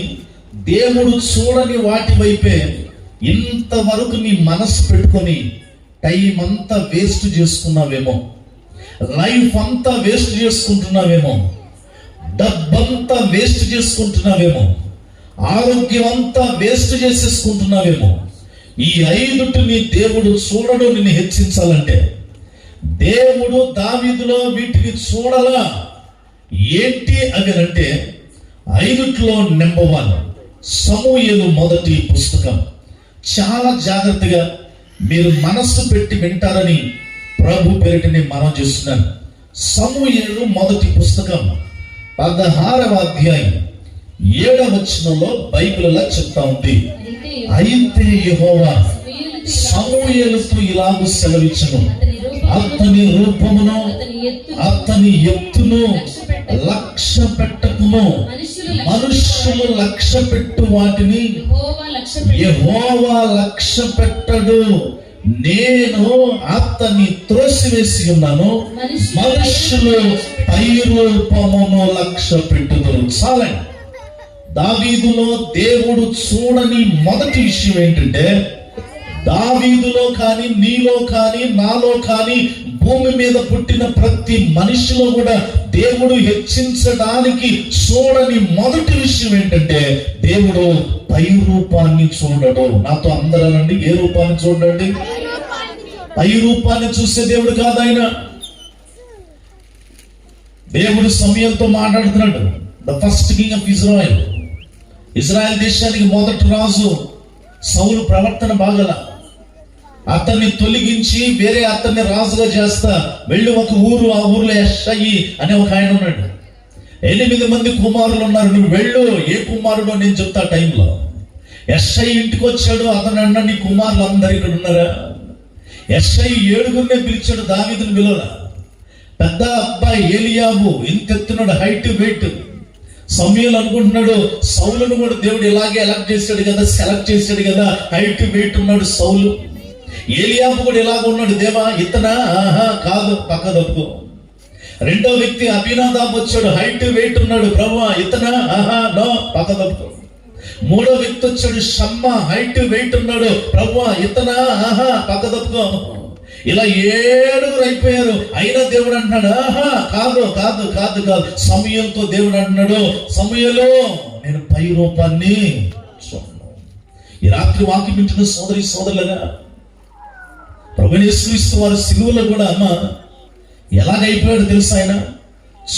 దేవుడు చూడని వాటి వైపే ఇంతవరకు నీ మనసు పెట్టుకొని టైం అంతా వేస్ట్ చేసుకున్నావేమో, లైఫ్ అంతా వేస్ట్ చేసుకుంటున్నావేమో, డబ్బంతా వేస్ట్ చేసుకుంటున్నావేమో, ఆరోగ్యం అంతా వేస్ట్ చేసేసుకుంటున్నావేమో. ఈ 5టిని దేవుడు చూడడు. నిన్ను హెచ్చించాలంటే దేవుడు దావీదులో వీటిని చూడాలా. ఏంటి అని అంటే 5టిలో నెంబర్ 1 సమూయేలు మొదటి పుస్తకం. చాలా జాగ్రత్తగా మీరు మనస్సు పెట్టి వింటారని ప్రభు పేరిటని మనం చేస్తున్నాను. సమూయేలు మొదటి పుస్తకం 16వ అధ్యాయం 7వ వచనంలో బైబిల్ అలా చెప్తా ఉంది, అయితే యెహోవా సమూయేలుతో ఇలాగూ సెలవిచ్చును, అతని రూపమును అతని ఎత్తును లక్ష్య పెట్టకును. మనుష్యులు లక్ష్య పెట్టు వాటిని యెహోవా లక్ష్య పెట్టడు. నేను అతన్ని త్రోసివేసి ఉన్నాను, మనుష్యులు పైరూపమును లక్ష్య పెట్టుదురు. చాలండి. దావీదులో దేవుడు చూడని మొదటి విషయం ఏంటంటే, దావీదులో కానీ, నీలో కానీ, నాలో కానీ, భూమి మీద పుట్టిన ప్రతి మనిషిలో కూడా దేవుడు హెచ్చించడానికి చూడని మొదటి విషయం ఏంటంటే, దేవుడు పై రూపాన్ని చూడడు. నాతో అందరండి, ఏ రూపాన్ని చూడండి? పై రూపాన్ని చూసే దేవుడు కాదు ఆయన. దేవుడు సమూయేలుతో మాట్లాడుతున్నాడు. The first king of Israel, Israel దేశానికి మొదటి రాజు సౌలు ప్రవర్తన బాగల. అతన్ని తొలగించి వేరే అతన్ని రాజుగా చేస్తా వెళ్ళి ఒక ఊరు, ఆ ఊర్లో యెష్షయి అనే ఒక ఆయన ఉన్నాడు. 8 మంది కుమారులు ఉన్నారు. నువ్వు వెళ్ళు, ఏ కుమారుడో నేను చెప్తా టైంలో. యెష్షయి ఇంటికి వచ్చాడు. అతను అన్న, నీ కుమారులు అందరు ఇక్కడ ఉన్నారా? యెష్షయి 7 పిలిచాడు. దావీదుని పిలవలా. పెద్ద అబ్బాయి ఏలియాబు ఇంతెత్తున్నాడు, హైట్ వెయిట్. సమూయేలు అనుకుంటున్నాడు, సౌలును కూడా దేవుడు ఇలాగే ఎలక్ట్ చేశాడు కదా, సెలెక్ట్ చేశాడు కదా, హైట్ వెయిట్ ఉన్నాడు సౌలు. ఏలియాబు కూడా ఇలాగ ఉన్నాడు. దేవా ఇతనా? ఆహా కాదు, పక్క తప్పుకో. రెండో వ్యక్తి అభినాదాబు వచ్చాడు, హైట్ వెయిట్ ఉన్నాడు. ప్రభువా ఇతనా? ఆహా నో, పక్క తప్పుకో. మూడో వ్యక్తి వచ్చాడు, షమ్మ, హైట్ వెయిట్ ఉన్నాడు. ప్రభువా ఇతనా? ఆహా పక్క తప్పుకో. ఇలా 7 అయిపోయారు. అయినా దేవుడు అంటున్నాడు, ఆహా కాదు కాదు కాదు కాదు. సమూయేలుతో దేవుడు అంటున్నాడు, సమూయేలు నేను పై రూపాన్ని చూడను. ఈ రాత్రి వాక్యం వింటున్న సోదరి సోదరులగా, ప్రభువైన యేసుక్రీస్తు వారి సిలువలో కూడా అమ్మ ఎలాగైపోయాడు తెలుసా? ఆయన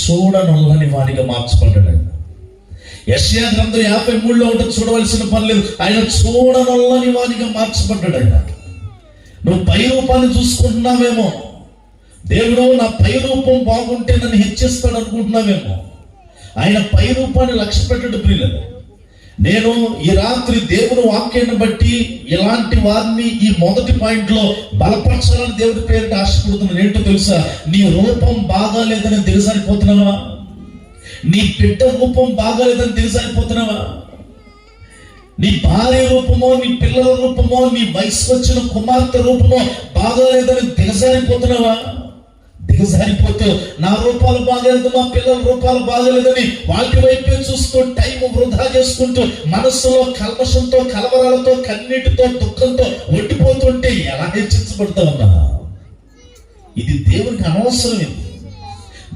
చూడనొల్లని వానిగా మార్చబడ్డాడు. ఆయన యెషయా గ్రంథం 53లో ఉంటుంది, చూడవలసిన పని లేదు. ఆయన చూడనొల్లని వానిగా మార్చబడ్డాడు. ఆయన నువ్వు పై రూపాన్ని చూసుకుంటున్నావేమో, దేవుడు నా పై రూపం బాగుంటే నన్ను హెచ్చిస్తాడు అనుకుంటున్నావేమో. ఆయన పై రూపాన్ని లక్ష్య పెట్టడు ప్రియులు. నేను ఈ రాత్రి దేవుని వాక్యాన్ని బట్టి ఇలాంటి వారిని ఈ మొదటి పాయింట్ లో బలపరచాలని దేవుడి పేరిట ఆశపడుతున్నాను. ఏంటో తెలుసా? నీ రూపం బాగాలేదని దిగజారిపోతున్నావా? నీ బిడ్డ రూపం బాగాలేదని దిగజారిపోతున్నావా? నీ భార్య రూపమో, నీ పిల్లల రూపమో, నీ వయసు వచ్చిన కుమార్తె రూపమో బాగాలేదని దిగజారిపోతున్నావా? దిగజారిపోతూ నా రూపాలు బాగలేదు, మా పిల్లల రూపాలు బాగలేదని వాటి వైపే చూస్తూ టైం వృధా చేసుకుంటూ మనస్సులో కల్మషంతో, కలవరాలతో, కన్నీటితో, దుఃఖంతో ఒట్టిపోతుంటే ఎలా హెచ్చించబడతా ఉన్నా? ఇది దేవునికి అనవసరం.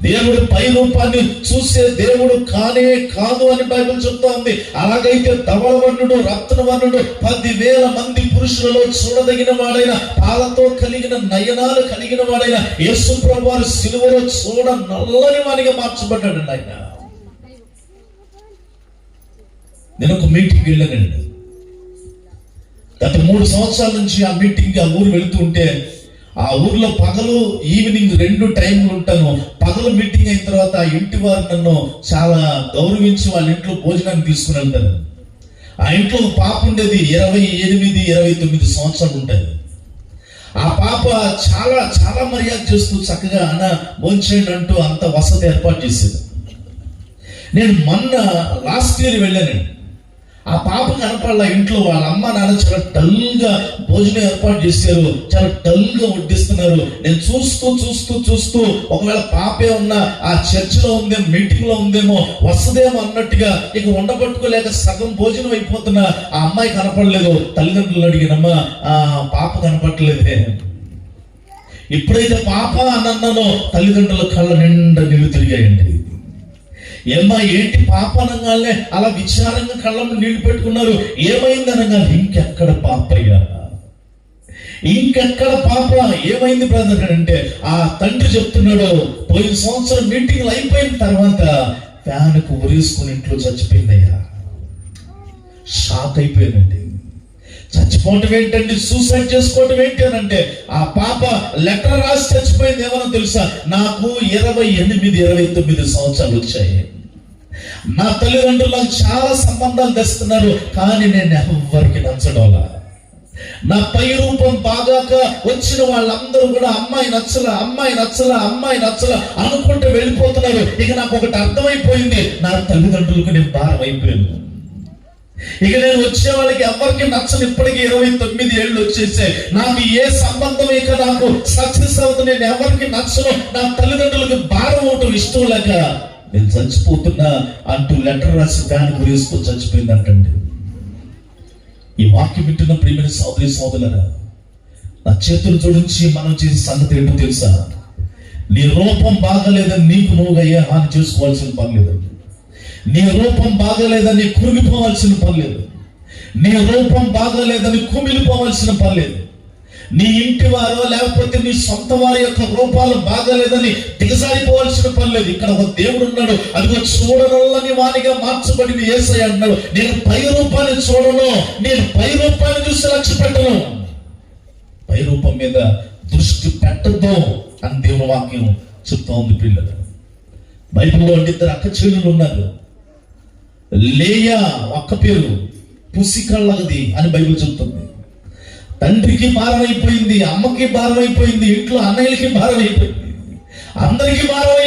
దేవుడు పై రూపాన్ని చూసే దేవుడు కానే కాదు అని బైబిల్ చెప్తా ఉంది. అలాగైతే ధవళవర్ణుడు, రత్నవర్ణుడు 10,000 మంది పురుషులలో చూడదగిన వాడైన, పాలతో కలిగిన నయనాలు కలిగిన వాడైన యేసు ప్రభువారు సిలువలో చూడ నల్లని వానిగా మార్చబడ్డాడు. ఆయన నేను ఒక మీటింగ్ వెళ్ళానండి. గత 3 సంవత్సరాల నుంచి ఆ మీటింగ్, ఆ ఊరు వెళుతూ ఉంటే, ఆ ఊర్లో పగలు ఈవినింగ్ 2 టైంలు ఉంటాను. పగలు మీటింగ్ అయిన తర్వాత ఆ ఇంటి వారు నన్ను చాలా గౌరవించి వాళ్ళ ఇంట్లో భోజనాన్ని తీసుకుని వెళ్తారు. ఆ ఇంట్లో ఒక పాప ఉండేది, 28-29 సంవత్సరాలు ఉంటుంది. ఆ పాప చాలా చాలా మర్యాద చేస్తూ చక్కగా అన్న భోంచేయండి అంటూ అంత వసతి ఏర్పాటు చేసేది. నేను మొన్న లాస్ట్ ఇయర్ వెళ్ళానండి. ఆ పాప కనపడాల ఇంట్లో. వాళ్ళ అమ్మ నాన్న చాలా డల్గా భోజనం ఏర్పాటు చేశారు, చాలా డల్గా వడ్డిస్తున్నారు. నేను చూస్తూ చూస్తూ చూస్తూ ఒకవేళ పాపే ఉన్న ఆ చర్చిలో ఉందేమో, మీటింగ్ లో ఉందేమో, వస్తుందేమో అన్నట్టుగా ఇక ఉండబట్టుకోలేక సగం భోజనం అయిపోతున్నా ఆ అమ్మాయి కనపడలేదు. తల్లిదండ్రులు అడిగినమ్మా, ఆ పాప కనపడలేదే. ఎప్పుడైతే పాప అన్నానో తల్లిదండ్రుల కళ్ళ నిండా నీళ్లు తిరిగాయండి. ఏమ్మా ఏంటి పాప అనగానే అలా విచారంగా కళ్ళము నీళ్లు పెట్టుకున్నారు. ఏమైంది అనగా, ఇంకెక్కడ పాపయ్యా, ఇంకెక్కడ పాప, ఏమైంది బ్రదర్ అంటే, ఆ తండ్రి చెప్తున్నాడు, పోయిన సంవత్సరం మీటింగ్లు అయిపోయిన తర్వాత ఫ్యాన్కు ఉరేసుకుని ఇంట్లో చచ్చిపోయిందయ్యా. షాక్ అయిపోయానండి. చచ్చిపోవటం ఏంటండి, సూసైడ్ చేసుకోవటం ఏంటి అని అంటే, ఆ పాప లెటర్ రాసి చచ్చిపోయింది. ఏమన్నా తెలుసా? నాకు 28-29 సంవత్సరాలు వచ్చాయి. నా తల్లిదండ్రులు నాకు చాలా సంబంధాలు తెస్తున్నారు, కానీ నేను ఎవరికి నచ్చడంలా. నా పై రూపం బాగాక వచ్చిన వాళ్ళందరూ కూడా అమ్మాయి నచ్చల అనుకుంటూ వెళ్ళిపోతున్నారు. ఇక నాకు ఒకటి అర్థమైపోయింది, నా తల్లిదండ్రులకు నేను భారం అయిపోయాను. ఇక నేను వచ్చే వాళ్ళకి ఎవరికి నచ్చని. ఇప్పటికీ 29 ఏళ్ళు వచ్చేసాయి. నాకు ఏ సంబంధం ఇక నాకు సక్సెస్ అవుతుంది, నేను ఎవరికి నచ్చను, నా తల్లిదండ్రులకు భారం అవటం ఇష్టం లేక నేను చచ్చిపోతున్నా అంటూ లెటర్ రాసి దాని గురేసుకొని చచ్చిపోయింది అంటండి. ఈ వాక్యం వింటున్న ప్రియమైన సోదరులారా, నా చేతులు జోడించి మనం చేసే సంగతి ఏంటో తెలుసా? నీ రూపం బాగలేదని నీకు నువ్వుగా ఏ హాని చేసుకోవాల్సిన పని లేదండి. నీ రూపం బాగలేదని కురిగిపోవాల్సిన పని లేదు. నీ రూపం బాగలేదని కుమిలిపోవాల్సిన పని లేదు. నీ ఇంటి వారో లేకపోతే నీ సొంత వారి యొక్క రూపాలు బాగలేదని దిగజారిపోవాల్సిన పని లేదు. ఇక్కడ ఒక దేవుడు ఉన్నాడు, అదిగో చూడనల్లని వానిగా మార్చబడిన యేసయ్య అంటున్నాడు, నేను పై రూపాన్ని చూడను, నేను పై రూపాన్ని చూసి లక్ష్య పెట్టను. పై రూపం మీద దృష్టి పెట్టద్దు అని దేవుని వాక్యం చెప్తా ఉంది. పిల్లలు, బైబిల్లో 2 అక్క చెల్లెలు ఉన్నారు. లేయా ఒక్క పేరు పుసికళ్ళది అని బైబిల్ చెప్తుంది. తండ్రికి భారం అయిపోయింది, అమ్మకి భారం అయిపోయింది, ఇంట్లో అన్నయ్యలకి భారం అయిపోయింది, అందరికి భారం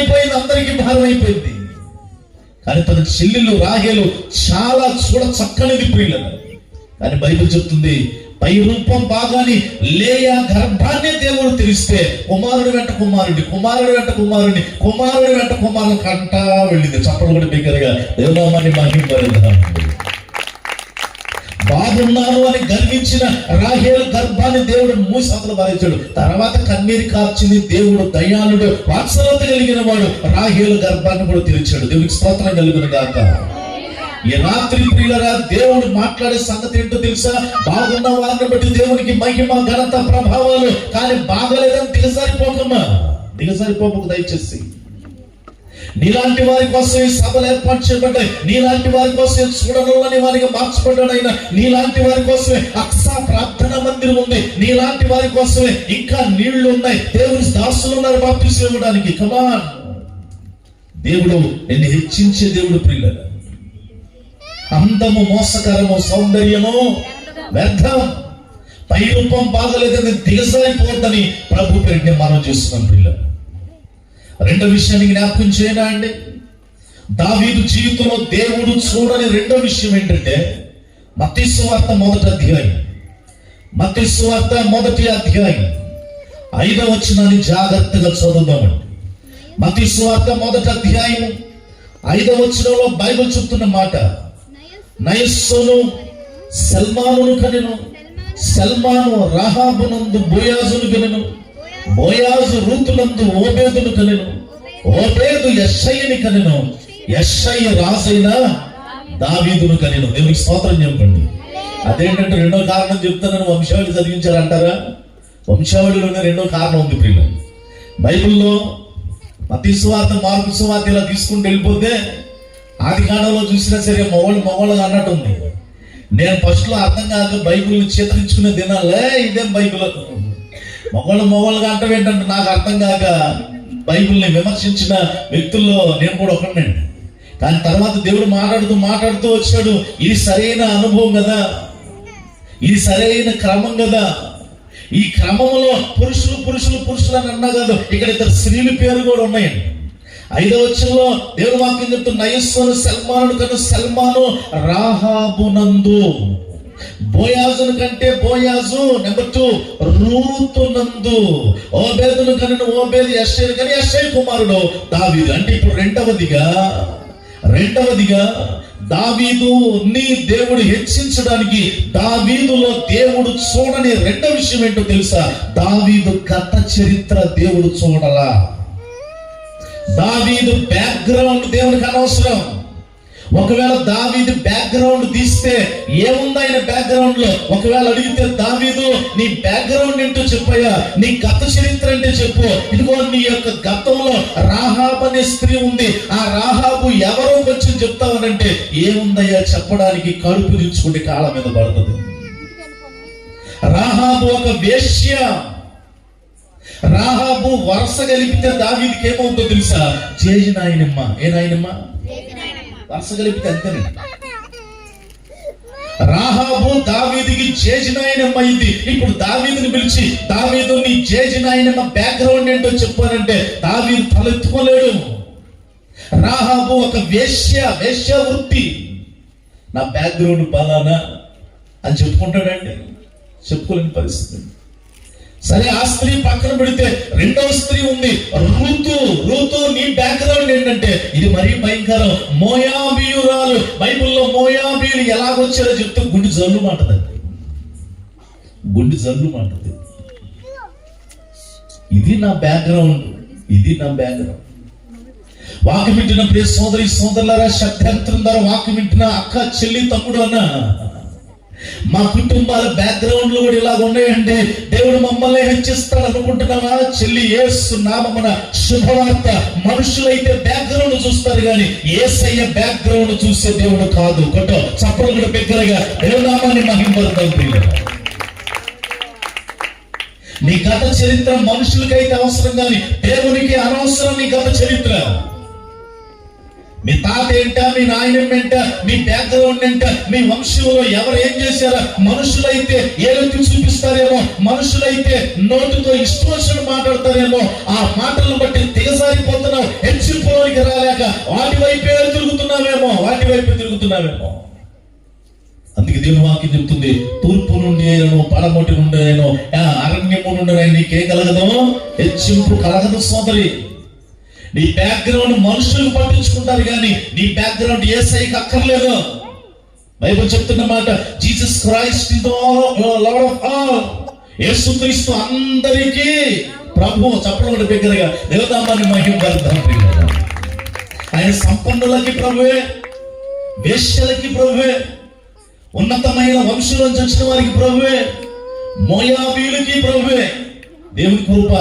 అయిపోయింది. కానీ తన చెల్లెలు రాహేలు చాలా చూడ చక్కనిది ప్రియులను. కానీ బైబిల్ చెప్తుంది, పై రూపం బాగాని లేయా గర్భాన్ని దేవుడు తెలిస్తే కుమారుడు వెంట కుమారుడు కంటా వెళ్ళింది. చప్పలు కూడా బిగ్గరగా దేవునామాన్ని మహిమపరుద్దాం. బాగున్నాను అని గర్వించిన రాహేలు గర్భాన్ని దేవుడు మూసలు భరించాడు. తర్వాత కన్నీరు కార్చింది దేవుడు, దయాళుడు, వాత్సల్యత కలిగిన వాడు. రాహేలు గర్భాన్ని కూడా తెరిచాడు. దేవునికి స్తోత్రం కలుగును గాక. ఈ రాత్రి ప్రియులరా, దేవుడు మాట్లాడే సంగతి ఏంటో తెలుసా? బాగున్న వారిని బట్టి దేవునికి మహిమ, ఘనత, ప్రభావాలు. కానీ బాగలేదని దిగజారిపోక దయచేసి. నీలాంటి వారి కోసం ఈ సభలు ఏర్పాటు చేయబడ్డాయి. నీలాంటి వారి కోసం చూడనల్లని వారిగా మార్చబడ్డాడు ఆయన. నీలాంటి వారి కోసమే అక్సా ప్రార్థనా మందిరం ఉంది. నీలాంటి వారి కోసమే ఇంకా నీళ్లు ఉన్నాయి. దేవుని దాసులు ఉన్నారు బాప్తిసం ఇవ్వడానికి. కమాన్, దేవుడు నిన్ను హెచ్చించే దేవుడు ప్రియులరా. అందము మోసకరము, సౌందర్యము వ్యర్థం. పై రూపం బాగలేదని దిగజారిపోద్దని ప్రభు పేరుని మనం చేస్తున్నాం పిల్లలు. రెండో విషయాన్ని జ్ఞాపకం చేయనా అండి? దావీదు జీవితంలో దేవుడు చూడని రెండో విషయం ఏంటంటే, మత్తయి సువార్త మొదటి అధ్యాయం 5వ వచనాన్ని జాగ్రత్తగా చదువుదామండి. మత్తయి సువార్త మొదటి అధ్యాయం 5వ వచనంలో బైబిల్ చెప్తున్న మాట, నయస్సోను సల్మానును కనెను, సల్మాను రాహాబునందు బోయాజును కనెను, బోయాజు రూతునందు ఓబేదును కనెను, ఓబేదు యెషయ్యని కనెను, యెషయ్య రాజైన దావీదును కనెను. దేవునికి స్తోత్రం చెప్పండి. అదేంటంటే రెండో కారణం చెప్తానని వంశావళి చదివించారంటారా? వంశావళిలోనే రెండో కారణం ఉంది ప్రియులు. బైబిల్లో మత్తయి సువార్త, మార్కు సువార్త ఇలా తీసుకుంటూ వెళ్ళిపోతే ఆది కాలంలో చూసినా సరే మొగోళ్ళు అన్నట్టు ఉంది. నేను ఫస్ట్ లో అర్థం కాక బైబిల్ని చేతరించుకునే దినాలే ఇదేం బైబిల్ మొగోళ్ళుగా అంటే ఏంటంటే నాకు అర్థం కాక బైబిల్ని విమర్శించిన వ్యక్తుల్లో నేను కూడా ఒకడినండి. కానీ తర్వాత దేవుడు మాట్లాడుతూ వచ్చాడు. ఇది సరైన అనుభవం కదా, ఇది సరైన క్రమం కదా. ఈ క్రమంలో పురుషులు అని అన్నా కాదు, ఇక్కడ 2 స్త్రీల పేరు కూడా ఉన్నాయండి. 5వ వచనంలో దేవుని వాక్యం చెప్తున్న, నయస్సోను సల్మాను కను, సల్మాను రాహాబునందు, బోయాజును కంటే బోయాజు నెంబర్ 2 రూతునందు, ఓబేదును కను, ఓబేదు యెషయ్యను కని, యెషయ్య కుమారుడు దావీదు. అంటే ఇప్పుడు రెండవదిగా దావీదు నీ దేవుడు హెచ్చించడానికి దావీదులో దేవుడు చూడని రెండో విషయం ఏంటో తెలుసా? దావీదు గత చరిత్ర దేవుడు చూడలా. దావీదు బ్యాక్గ్రౌండ్ దేవునికి అనవసరం. ఒకవేళ దావీదు బ్యాక్గ్రౌండ్ తీస్తే ఏముంది ఆయన బ్యాక్గ్రౌండ్ లో? ఒకవేళ అడిగితే, దావీదు నీ బ్యాక్గ్రౌండ్ ఏంటో చెప్పయ్యా, నీ గత చరిత్ర అంటే చెప్పు. ఇదిగో నీ యొక్క గతంలో రాహాబు అనే స్త్రీ ఉంది, ఆ రాహాబు ఎవరో కొంచెం చెప్తావనంటే ఏముందయ్యా చెప్పడానికి? కడుపు దించుకుంటే కాళ్ళ మీద పడుతుంది. రాహాబు ఒక వేశ్య. రాహాబు వరుస కలిపితే దావీదుకి ఏమవుతుందో తెలుసా? జేజి నాయనమ్మ. ఏ నాయనమ్మ? వరుస కలిపితే అంతేనండి. రాహాబు దావీదుకి జేజినాయనమ్మ అయింది. ఇప్పుడు దావీదుని పిలిచి, దావీదు నీ జేజినాయనమ్మ బ్యాక్గ్రౌండ్ ఏంటో చెప్పానంటే దావీదు తలెత్తుకోలేడు. రాహాబు ఒక వేశ్య వృత్తి, నా బ్యాక్గ్రౌండ్ బలానా అని చెప్పుకుంటాడండి, చెప్పుకోలేని పరిస్థితి. సరే, ఆ స్త్రీ పక్కన పెడితే రెండవ స్త్రీ ఉంది, రూతు. నీ బ్యాక్గ్రౌండ్ ఏంటంటే ఇది మరీ భయంకరం, మోయాబీయురాలు. బైబిల్లో మోయాబీయులు ఎలాగొచ్చారో చెప్తూ గుండె జల్లు మాటదండి, గుండె జల్లు మాటది. ఇది నా బ్యాక్గ్రౌండ్. వాక్యం వింటున్న ప్రియ సోదరి సోదరులారా, శక్తియంత్రం ద్వారా వాక్యం వింటున్న అక్క, చెల్లి, తమ్ముడు అన్న, మా కుటుంబాల బ్యాక్గ్రౌండ్ లో కూడా ఇలాగ ఉన్నాయండి. దేవుడు మమ్మల్ని హెచ్చిస్తాడు అనుకుంటున్నావా చెల్లి? యేసు నామమున శుభవార్త. మనుషులైతే బ్యాక్గ్రౌండ్ చూస్తారు కానీ యేసయ్య బ్యాక్గ్రౌండ్ చూసే దేవుడు కాదు. కొట్టో చప్పలు కూడా బిగ్గరగా దేవునామాన్ని మహిమపడతాం. నీ గత చరిత్ర మనుషులకైతే అవసరం కానీ దేవునికి అనవసరం. నీ గత చరిత్ర, మీ తాత ఏంటా, మీ నాయనం ఏంటా, మీ బ్యాక్గ్రౌండ్ ఏంటా, మీ వంశంలో ఎవరు ఏం చేశారా? మనుషులైతే ఏలెత్తి చూపిస్తారేమో, మనుషులైతే నోటితో ఇష్టం మాట్లాడతారేమో. ఆ మాటలను బట్టి దిగజారిపోతున్నావు, హెచ్చిపోలోనికి రాలేక వాటి వైపే తిరుగుతున్నావేమో. అందుకే దేవుని వాక్యం చెప్తుంది, తూర్పు నుండి అయినను పడమటి నుండి అయినో అరణ్యము నుండి నీకేం కలగదు? హెచ్చింపు కలగదు సోదరి. నీ బ్యాక్గ్రౌండ్ మనుషులకు పట్టించుకుంటారు కానీ నీ బ్యాక్గ్రౌండ్ యేసయ్యకి అక్కర్లేదు. బైబిల్ చెప్తున్న మాట, Jesus Christ is the lord of all. యేసుక్రీస్తు అందరికీ ప్రభు. చెప్పడం బిగ్గరగా దేవనామాన్ని మహిమపడతాం. ఆయన సంపన్నులకి ప్రభువే, వేశ్యలకి ప్రభువే, ఉన్నతమైన వంశంలోంచి వచ్చిన వారికి ప్రభువే, మోయాబీయులకి ప్రభువే. దేవుని కృప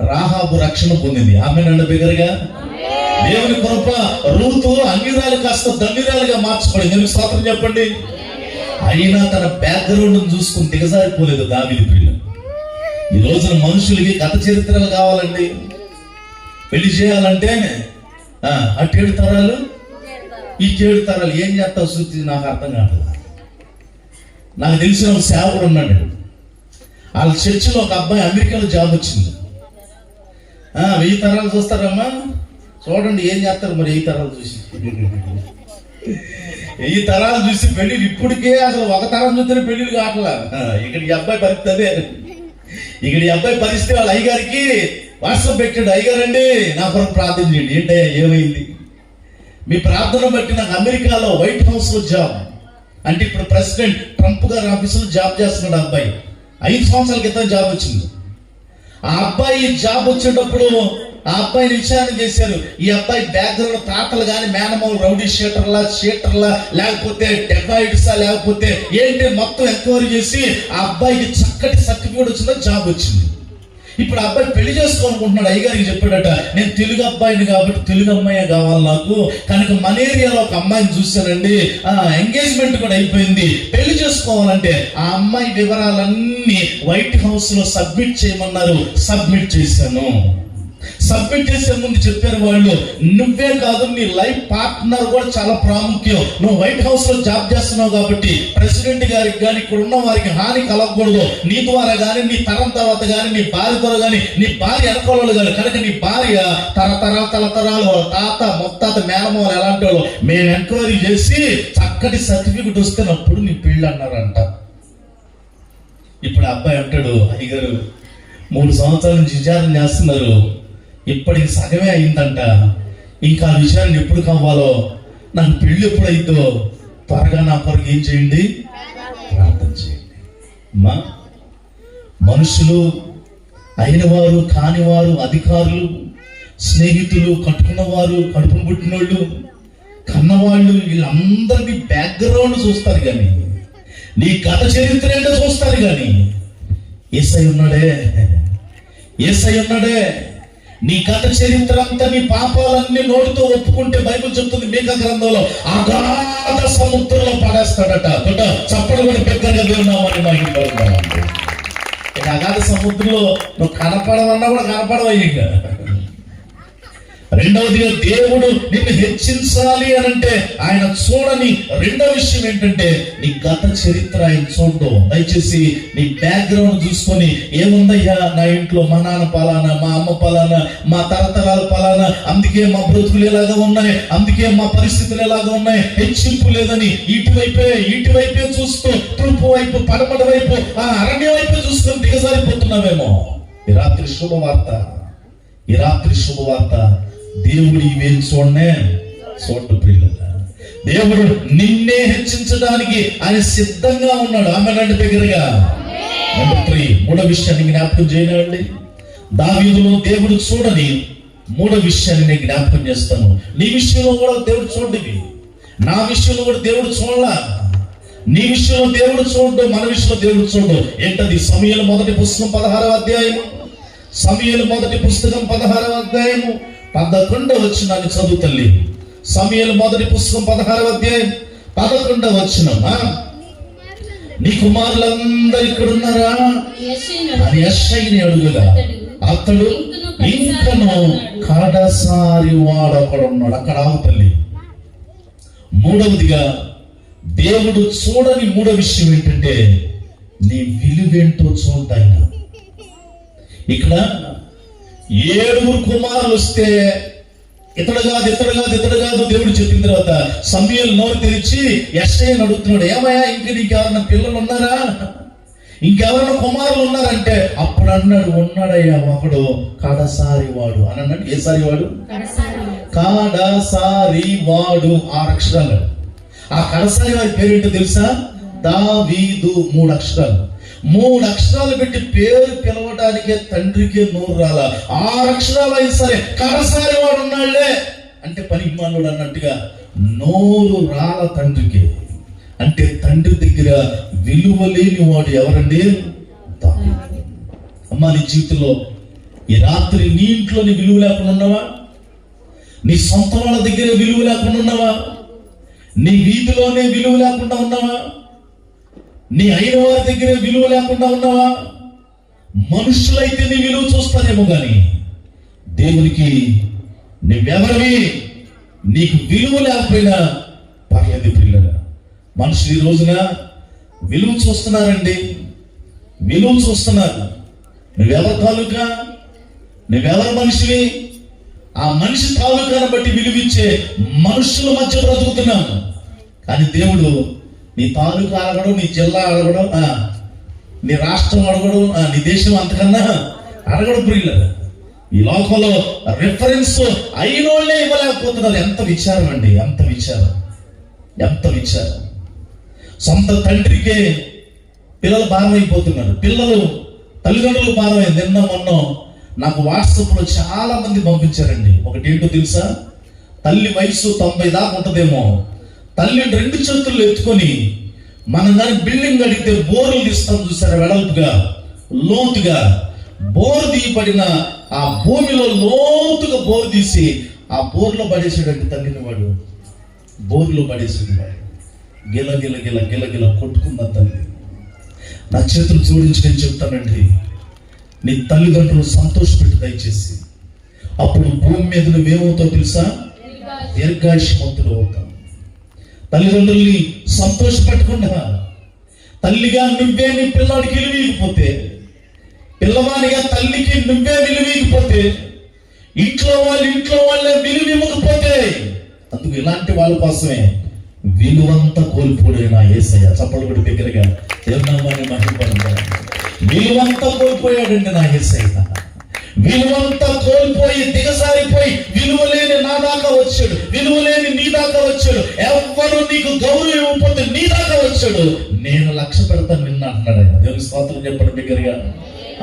రాహాబు రక్షణ పొందింది. ఆమె బిగ్గరగా దేవుని కృప. రూతు అన్యురాలు కాస్త దండిరాలుగా మార్చబడింది. ఎందుకు స్తోత్రం చెప్పండి. అయినా తన బ్యాక్గ్రౌండ్ చూసుకుని దిగజారిపోలేదు దావీదు పిల్ల. ఈ రోజున మనుషులకి గత చరిత్రలు కావాలండి. పెళ్లి చేయాలంటే అటు 7 తరాలు, ఈ 7 తరాలు ఏం చేస్తావు సూచి నాకు అర్థం కాదు. నాకు తెలిసిన ఒక సేవకుడు ఉన్నాడు. వాళ్ళ చర్చిలో ఒక అబ్బాయి అమెరికాలో జాబ్ వచ్చింది. 1000 తరాలు చూస్తారమ్మా, చూడండి ఏం చేస్తారు మరి. 1000 తరాలు చూసి 1000 తరాలు చూసి పెళ్లిళ్ళు ఇప్పటికే అసలు ఒక తరం చూస్తేనే పెళ్లిళ్ళు కావట్లా. ఇక్కడ ఈ అబ్బాయి పరిస్థితి అదే. ఇక్కడ ఈ అబ్బాయి పరిస్థితి వాళ్ళ అయ్యగారికి వాట్సాప్ పెట్టాడు, అయ్యగారండి నా కొరకు ప్రార్థన చేయండి. ఏంటయ్యా ఏమైంది? మీ ప్రార్థన బట్టి నాకు అమెరికాలో వైట్ హౌస్ లో జాబ్, అంటే ఇప్పుడు ప్రెసిడెంట్ ట్రంప్ గారి ఆఫీసులో జాబ్ చేస్తున్నాడు అబ్బాయి. 5 సంవత్సరాల క్రితం జాబ్ వచ్చింది. ఆ అబ్బాయి జాబ్ వచ్చేటప్పుడు ఆ అబ్బాయిని విచారణ చేశారు. ఈ అబ్బాయి బ్యాక్గ్రౌండ్ తాతలు కానీ మేనమావులు రౌడీ షీటర్లా లేకపోతే డెకాయిడ్సా లేకపోతే ఏంటి మొత్తం ఎంక్వైరీ చేసి ఆ అబ్బాయికి చక్కటి సర్టిఫికేట్ వచ్చిందో జాబ్ వచ్చింది. ఇప్పుడు అబ్బాయి పెళ్లి చేసుకోవాలనుకుంటున్నాడు. అయ్యగారికి చెప్పాడట, నేను తెలుగు అబ్బాయిని కాబట్టి తెలుగు అమ్మాయి కావాలి నాకు, కనుక మన ఏరియాలో ఒక అమ్మాయిని చూశానండి, ఎంగేజ్మెంట్ కూడా అయిపోయింది, పెళ్లి చేసుకోవాలంటే ఆ అమ్మాయి వివరాలన్నీ వైట్ హౌస్ లో సబ్మిట్ చేయమన్నారు. సబ్మిట్ చేశాను. సబ్మిట్ చేసే ముందు చెప్పారు వాళ్ళు, నువ్వే కాదు నీ లైఫ్ పార్ట్నర్ కూడా చాలా ప్రాముఖ్యం. నువ్వు వైట్ హౌస్ లో జాబ్ చేస్తున్నావు కాబట్టి ప్రెసిడెంట్ గారికి కానీ ఇక్కడ ఉన్న వారికి హాని కలగకూడదు. నీ ద్వారా కానీ, నీ తరం తర్వాత కానీ, నీ భార్య ద్వారా కానీ, నీ భార్య అనుకోవాలి కానీ, కనుక నీ భార్య తరతరాలు తాత ముత్తాత మేనమాలు ఎలాంటి వాళ్ళు మేము ఎంక్వైరీ చేసి చక్కటి సర్టిఫికెట్ వస్తున్నప్పుడు నీ పెళ్ళి అన్నారంట. ఇప్పుడు అబ్బాయి అంటాడు, అయ్యగారు 3 సంవత్సరాల నుంచి విచారణ చేస్తున్నారు, ఇప్పటికి సగమే అయిందంట, ఇంకా ఆ విషయాన్ని ఎప్పుడు కావాలో, నాకు పెళ్ళి ఎప్పుడైందో త్వరగా నా కొరకు ఏం చేయండి, ప్రార్థన చేయండి. అమ్మా, మనుషులు అయిన వారు కానివారు, అధికారులు, స్నేహితులు, కట్టుకున్నవారు, కడుపును పుట్టినోళ్ళు, కన్నవాళ్ళు, వీళ్ళందరినీ బ్యాక్గ్రౌండ్ చూస్తారు కానీ నీ గత చరిత్ర ఏంటో చూస్తారు కానీ యేసయ్య ఉన్నాడే. నీ గత చరిత్ర అంతా, నీ పాపాలన్నీ నోటితో ఒప్పుకుంటే బైబిల్ చెప్తుంది మీకా గ్రంథంలో అగాధ సముద్రంలో పడేస్తాడట. చప్పడు కూడా పెద్దగా దేవునామని మహిమపడతామంటే అగాధ సముద్రంలో నువ్వు కనపడవన్నా కూడా కనపడవు. ఇక రెండవదిగా దేవుడు నిన్ను హెచ్చించాలి అని అంటే ఆయన చూడని రెండో విషయం ఏంటంటే నీ గత చరిత్ర ఆయన చూడడం. దయచేసి నీ బ్యాక్గ్రౌండ్ చూసుకొని, ఏముందయ్యా నా ఇంట్లో, మా నాన్న పలానా, మా అమ్మ పలానా, మా తరతరాల పలానా, అందుకే మా బ్రతుకులు ఎలాగా ఉన్నాయి, అందుకే మా పరిస్థితులు ఎలాగా ఉన్నాయి, హెచ్చింపు లేదని ఇటువైపే చూస్తూ తూర్పు వైపు, పడమట వైపు, ఆ అరణ్య వైపు చూసుకొని దిగజారిపోతున్నావేమో. ఈ రాత్రి శుభవార్త, దేవుడు ఇవేం చూడండి ప్రియులారా, దేవుడు నిన్నే హెచ్చించడానికి ఆయన సిద్ధంగా ఉన్నాడు. ఆమె దగ్గరగా. నెంబర్ 3, మూడో విషయాన్ని జ్ఞాపకం చేయనండి. దావీదులో దేవుడు చూడని మూడో విషయాన్ని నేను జ్ఞాపకం చేస్తాను. నీ విషయంలో కూడా దేవుడు చూడండి, నా విషయంలో కూడా దేవుడు చూడాల. నీ విషయంలో దేవుడు చూడు, మన విషయంలో దేవుడు చూడు. ఏంటది? సమూయేలు మొదటి పుస్తకం 16వ అధ్యాయము. సమూయేలు మొదటి పుస్తకం 16వ అధ్యాయము 11వ వచనాన్ని చదువు తల్లి. సమూయేలు మొదటి పుస్తకం 16వ అధ్యాయం 11వ వచనం. నీ కుమారులందరూ ఇక్కడ ఉన్నారా అని యెషయాని అడుగుగా, అతడు ఇంకను కడసారి వాడు అక్కడ ఉన్నాడు. అక్కడ ఆగు తల్లి. మూడవదిగా దేవుడు చూడని మూడో విషయం ఏంటంటే నీ విలువేంటో చూడాయన. ఇక్కడ 7 కుమారులు వస్తే ఇతడు కాదు దేవుడు చెప్పిన తర్వాత సమూయేలు నోరు తెరిచి యెషయాని అడుగుతున్నాడు, ఏమయ్యా ఇంక నీకెవరన్నా పిల్లలు ఉన్నారా, ఇంకెవరన్నా కుమారులు ఉన్నారంటే అప్పుడు అన్నాడు, ఉన్నాడయ్యా ఒకడు కడసారి వాడు అని అన్నాడు. ఏ సారి వాడు? కడసారి వాడు. 6 అక్షరాలు. ఆ కడసారి వారి పేరేంటో తెలుసా? దావీదు. 3 అక్షరాలు. 3 అక్షరాలు పెట్టి పేరు పిలవడానికే తండ్రికే నోరు రాల. 6 అక్షరాలు అయినా సరే కడసారి వాడు ఉన్నాళ్లే అంటే పని మానుడు అన్నట్టుగా నోరు రాల తండ్రికి. అంటే తండ్రి దగ్గర విలువ లేని వాడు ఎవరండి? అమ్మా, నీ జీవితంలో ఈ రాత్రి నీ ఇంట్లోని విలువ లేకుండా ఉన్నావా? నీ సొంత వాళ్ళ దగ్గర విలువ లేకుండా ఉన్నావా? నీ వీధిలోనే విలువ లేకుండా ఉన్నావా? నీ అయిన వారి దగ్గర విలువ లేకుండా ఉన్నావా? మనుషులైతే నీ విలువ చూస్తానేమో కానీ దేవునికి నువ్వెవరివి, నీకు విలువ లేకపోయినా పర్లేదు పిల్లలు. మనుషులు ఈ రోజున విలువ చూస్తున్నారండి, విలువ చూస్తున్నారు. నువ్వెవరి తాలూకా, నువ్వెవరి మనిషివి, ఆ మనిషి తాలూకాను బట్టి విలువిచ్చే మనుషుల మధ్య బ్రతుకుతున్నాము. కానీ దేవుడు నీ తాలూకా అడగడం, నీ జిల్లా అడగడం, నీ రాష్ట్రం అడగడం, నీ దేశం అంతకన్నా అడగడం ప్రియులరా. ఈ లోకంలో రిఫరెన్స్ అయినోళ్ళే ఇవ్వలేకపోతున్నారు. ఎంత విచారం అండి, ఎంత విచారం. సొంత తండ్రికే పిల్లలు భారం అయిపోతున్నారు. పిల్లలు తల్లిదండ్రులు భారం అయింది. నిన్న మొన్న నాకు వాట్సాప్లో చాలా మంది పంపించారండి. ఒకటి ఏంటో తెలుసా? తల్లి వయసు 90 దాకా ఉంటుందేమో. తల్లిని 2 చేతుల్లో ఎత్తుకొని మనం కానీ బిల్డింగ్ అడిగితే బోర్లు తీస్తాం చూసారా, వెడల్పుగా లోతుగా బోర్ తీయబడిన ఆ భూమిలో లోతుగా బోర్ తీసి ఆ బోర్లో పడేసాడండి తల్లిని. వాడు బోర్లో పడేసాడు. గిల కొట్టుకున్న తల్లి. నా చేతులు జోడించి నేను చెప్తానండి, నీ తల్లిదండ్రులు సంతోషపెట్టు దయచేసి. అప్పుడు భూమి మీద నువ్వేమవుతావు తెలుసా? దీర్ఘాయుష్మంతులు అవుతావు. తల్లిదండ్రుల్ని సంతోషపెట్టకుండా తల్లిగా నువ్వే నీ పిల్లాడికి విలువీయకపోతే, పిల్లవాడిగా తల్లికి నువ్వే విలువీయకపోతే, ఇంట్లో వాళ్ళే విలువివ్వకపోతే, అందుకు ఇలాంటి వాళ్ళ కోసమే విలువంతా కోల్పోయిన యేసయ్య. చప్పలు కూడా దగ్గరగా దేవునామాన్ని మహిమపడండి. విలువంతా కోల్పోయాడండి నా యేసయ్య. విలువంతా కోల్పోయి దిగసారిపోయి విలువలేని నా దాకా వచ్చాడు, విలువలేని నీ దాకా వచ్చాడు. ఎవ్వరు నీకు గౌరవం ఇవ్వకపోతే నీ దాకా వచ్చాడు. నేను లక్ష్య పెడతాను నిన్న అంటున్నాడు ఆయన. దేవుని స్తోత్రం చెప్పండి దగ్గరగా.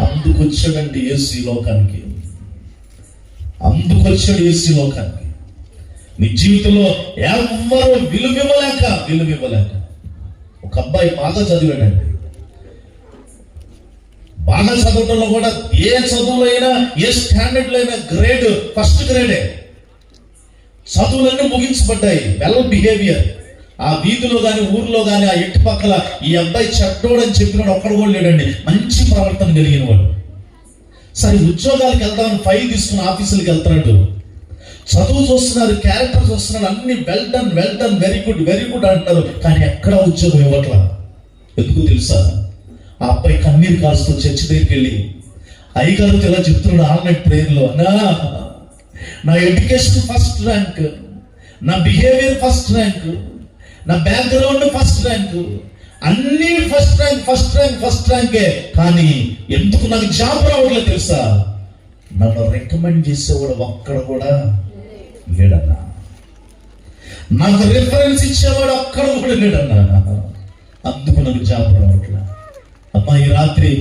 అందుకొచ్చాడండి యేసు ఈ లోకానికి. అందుకొచ్చాడు యేసు ఈ లోకానికి. నీ జీవితంలో ఎవ్వరు విలువివ్వలేక ఒక అబ్బాయి బాగా చదివాడండి. బాగా చదవడంలో కూడా ఏ చదువులో అయినా, ఏ స్టాండర్డ్లో అయినా గ్రేడ్ ఫస్ట్ గ్రేడే. చదువులన్నీ ముగించబడ్డాయి. Well behaviour. ఆ వీధిలో కానీ ఊర్లో కానీ ఆ ఇంటి పక్కల ఈ అబ్బాయి చెడ్డోడని చెప్పినాడు ఒక్కడు కూడా లేడండి. మంచి ప్రవర్తన కలిగిన వాడు. సరే ఉద్యోగాలకు వెళ్దామని ఫైల్ తీసుకుని ఆఫీసులకు వెళ్తున్నాడు. చదువు చూస్తున్నారు, క్యారెక్టర్ చూస్తున్నారు, అన్ని వెల్ డన్ వెరీ గుడ్ అంటున్నారు, కానీ ఎక్కడ ఉద్యోగం ఇవ్వట్లా. ఎందుకు తెలుసా? ఆ అబ్బాయి కన్నీరు కాస్తూ చర్చి దగ్గరికి వెళ్ళి అయ్యగారితో ఇలా చెప్తున్నాడు ఆన్లైన్ ప్రేయర్లో, నా ఎడ్యుకేషన్ ఫస్ట్ ర్యాంక్, నా బిహేవియర్ ఫస్ట్ ర్యాంక్, నా బ్యాక్గ్రౌండ్ ఫస్ట్ ర్యాంక్, అన్ని ఫస్ట్ ర్యాంకే, కానీ ఎందుకు నాకు జాబ్ రావట్లేదు తెలుసా? నన్ను రికమెండ్ చేసేవాడు ఒక్కడ కూడా లేడన్నా, నాకు రిఫరెన్స్ ఇచ్చేవాడు ఒక్కడ కూడా లేడన్నా, అందుకు నాకు జాబ్ రావట్లా. అమ్మా, ఈ రాత్రి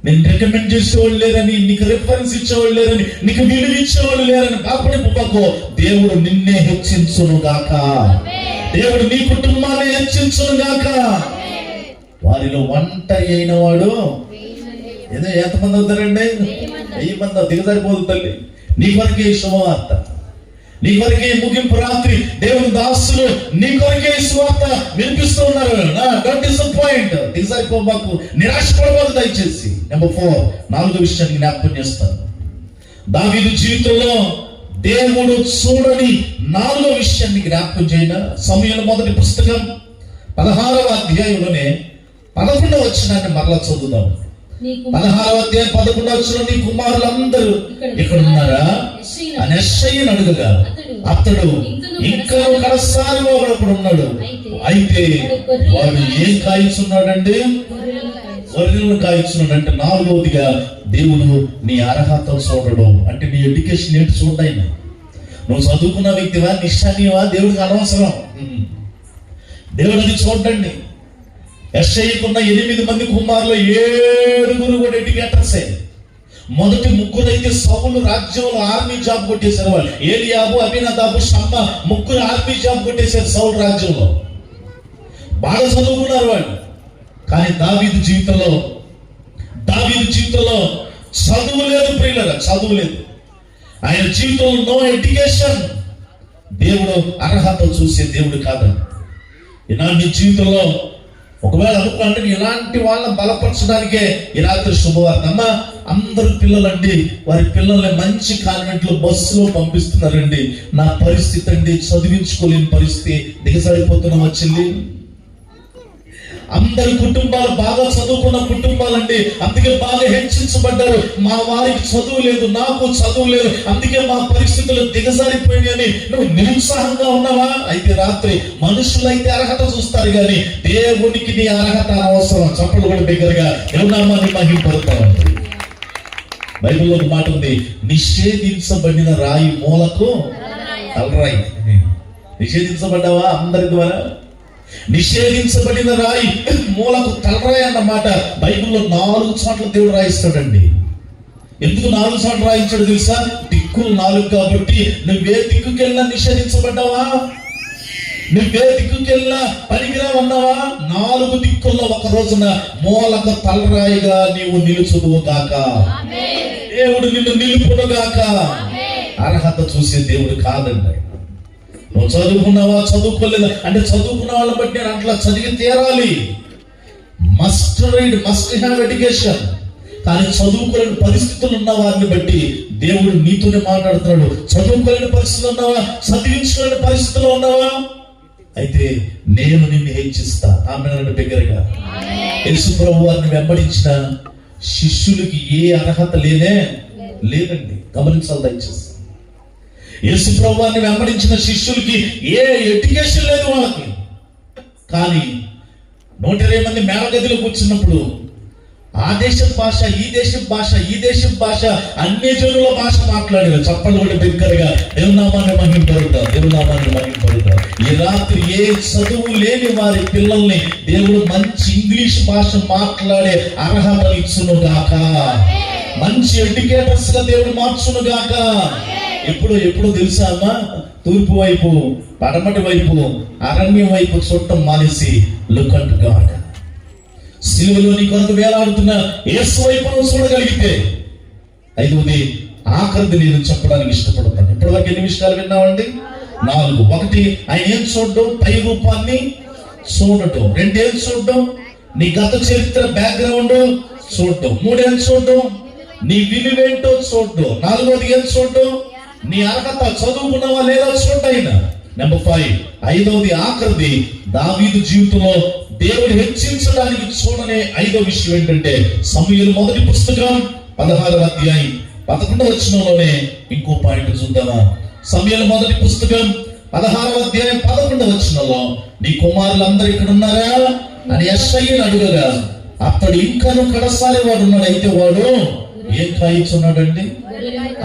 నేను రికమెండ్ చేసేవాళ్ళు లేరని, నీకు రిఫరెన్స్ ఇచ్చేవాళ్ళు లేరని, నీకు విలువ ఇచ్చేవాళ్ళు లేరని కాపాడి పువ్వకో, దేవుడు నిన్నే హెచ్చించును గాక, దేవుడు నీ కుటుంబాన్ని హెచ్చించును గాక. వారిలో ఒంటరి అయిన వాడు ఏదో ఎంతమంది అవుతారండి? 1000 మంది దిగజారిపోదు తల్లి. నీ కొరకే శుభవార్త, నీ కొరకే ముగింపు రాత్రి దేవుని దాసులు నీ కొరకే సువార్త వినిపిస్తూ ఉన్నారు. డోంట్ డిసప్పాయింట్, దిగజారిపోబాకు, నిరాశపడబాకు దయచేసి. నెంబర్ 4, 4వ విషయాన్ని జ్ఞాపకం చేస్తాను. దావీదు జీవితంలో దేవుడు చూడని 4వ విషయాన్ని జ్ఞాపకం చేయన. సమూయేలు మొదటి పుస్తకం 16వ అధ్యాయంలోనే 11వ వచనాన్ని మరలా చదువుదాం. 16వ అధ్యాయం 11వ వచనం, నీ కుమారులందరూ ఇక్కడ ఉన్నారా అని యెషయను అడుగగా, అతడు ఇంకా కడసారి ఒకడు ఉన్నాడు, అయితే వాడు ఏం కాయిస్తున్నాడండి? గొర్రెలను కాయిస్తున్నాడు. అంటే 4వదిగా దేవుడు నీ అర్హత చూడడం, అంటే నీ ఎడ్యుకేషన్ ఏంటి చూడాయన. నువ్వు చదువుకున్న వ్యక్తివా, నిష్ఠానివా, దేవుడికి అనవసరం. దేవుడు అది చూడండి. యెషయాకున్న 8 మంది కుమారులు 7 కూడా ఎడ్యుకేటర్సే. మొదటి 3 అయితే సౌలు రాజ్యంలో ఆర్మీ జాబ్ కొట్టేశారు. వాళ్ళు ఏలియాబు, అబీనదాబు, షమ్మా 3 ఆర్మీ జాబ్ కొట్టేశారు సౌలు రాజ్యంలో. బాగా చదువుకున్నారు వాళ్ళు. కానీ దావీదు జీవితంలో చదువు లేదు ప్రియులారా, చదువు లేదు. ఆయన జీవితంలో నో ఎడ్యుకేషన్. దేవుడు అర్హత చూసే దేవుడు కాదండి. ఇలాంటి జీవితంలో ఒకవేళ అనుకుంటే ఇలాంటి వాళ్ళని బలపరచడానికే ఈ రాత్రి శుభవార్త. అమ్మ, అందరు పిల్లలండి, వారి పిల్లల్ని మంచి కాన్వెంట్లో బస్సులో పంపిస్తున్నారండి. నా పరిస్థితి అండి, చదివించుకోలేని పరిస్థితి, దిగజారిపోతున్నాం వచ్చింది. అందరి కుటుంబాలు బాగా చదువుకున్న కుటుంబాలండి, అందుకే బాగా హెచ్చించబడ్డారు. మా వారికి చదువు లేదు, నాకు చదువు లేదు, అందుకే మా పరిస్థితులు దిగజారిపోయాయని నువ్వు నిరుత్సాహంగా ఉన్నావా? అయితే రాత్రి మనుషులైతే అర్హత చూస్తారు, కానీ దేవునికి నీ అర్హత అనవసరం. చప్పట్లు కూడా బిగ్గరగా దేవునామాన్ని మహిమపడతామండి. బైబిల్లో ఒక మాట ఉంది, నిషేధించబడిన రాయి మూలకు తలరాయి. నిషేధించబడ్డావా? అందరి ద్వారా నిషేధించబడిన రాయి మూలకు తలరాయి అన్నమాట బైబిల్లో 4 చోట్ల దేవుడు రాయిస్తాడండి. ఎందుకు 4 చోట్ల రాయించాడు తెలుసా? దిక్కులు 4 కాబట్టి. నువ్వే దిక్కుకెళ్ళినా నిషేధించబడ్డావా? నువ్వే దిక్కుకెళ్ళినా పనికిరావన్నావా? 4 దిక్కుల్లో ఒక రోజున మూలకు తలరాయిగా నీవు నిలుచుదువు గాక. దేవుడు నిన్ను నిలుపును గాక. అర్హత చూసే దేవుడు కాదండి. నువ్వు చదువుకున్నావా, చదువుకోలేదా అంటే చదువుకున్న వాళ్ళని బట్టి నేను అట్లా చదివి తీరాలి. Must read, must have education. కానీ చదువుకోలేని పరిస్థితులు ఉన్న వారిని బట్టి దేవుడు నీతోనే మాట్లాడుతున్నాడు. చదువుకోలేని పరిస్థితులు ఉన్నావా, చదివించుకోలేని పరిస్థితుల్లో ఉన్నావా, అయితే నేను నిన్ను హెచ్చిస్తా. ఆమె బిగ్గరగా. యేసు ప్రభు వారిని వెంబడించిన శిష్యులకి ఏ అర్హత లేదండి. గమనించాలి దయచేసి. యేసు ప్రభువుని వెంబడించిన శిష్యులకి ఏ ఎడ్యుకేషన్ లేదు వాళ్ళకి. కానీ 120 మంది మేడగదిలో కూర్చున్నప్పుడు ఆ దేశం భాష, ఈ దేశం భాష, అన్ని జనుల భాష మాట్లాడారు. చప్పట్లు కూడా బిగ్గరగా దేవునామాన్ని మహిమపడతారు. ఈ రాత్రి ఏ చదువు లేని వారి పిల్లల్ని దేవుడు మంచి ఇంగ్లీష్ భాష మాట్లాడే అర్హత ఇచ్చును గాక. మంచి ఎడ్యుకేటర్స్ గా దేవుడు మార్చును గాక. ఎప్పుడు తెలుసా అమ్మా? తూర్పు వైపు, పడమటి వైపు, అరణ్యం వైపు చూడటం మానేసి లుక్ అట్ గాడ్. సిలువలో నీ కొరకు వేలాడుతున్న యేసు వైపు నువ్వు చూడగలిగితే. 5వది, ఆఖరిది నేను చెప్పడానికి ఇష్టపడతాను. ఇప్పటివరకు ఎన్ని విషయాలు విన్నామండి? 4. 1, ఆయన ఏం చూడడం? పై రూపాన్ని చూడటం. 2, ఏం చూడడం? నీ గత చరిత్ర బ్యాక్గ్రౌండ్ చూడటం. 3, ఏం చూడడం? నీ విలువేంటో చూడటం. 4వది ఏం చూడటం? నీ అర్హత చదువుకున్నావా లేదా చూడండి ఆయన. నెంబర్ 5, 5వది ఆఖరిది దావీదు జీవితంలో దేవుడు హెచ్చించడానికి చూడనే 5వ విషయం ఏంటంటే సమూయేలు మొదటి పుస్తకం 16వ అధ్యాయం 11వ వచనంలోనే ఇంకో పాయింట్ చూద్దామా. సమూయేలు మొదటి పుస్తకం 16వ అధ్యాయం 11వ వచనంలో నీ కుమారులందరూ ఇక్కడ ఉన్నారా అని యెషయను అడుగగా అతడు ఇంకాను కడసారి వాడు ఉన్నాడు. అయితే వాడు ఏం కాయిస్తున్నాడండి?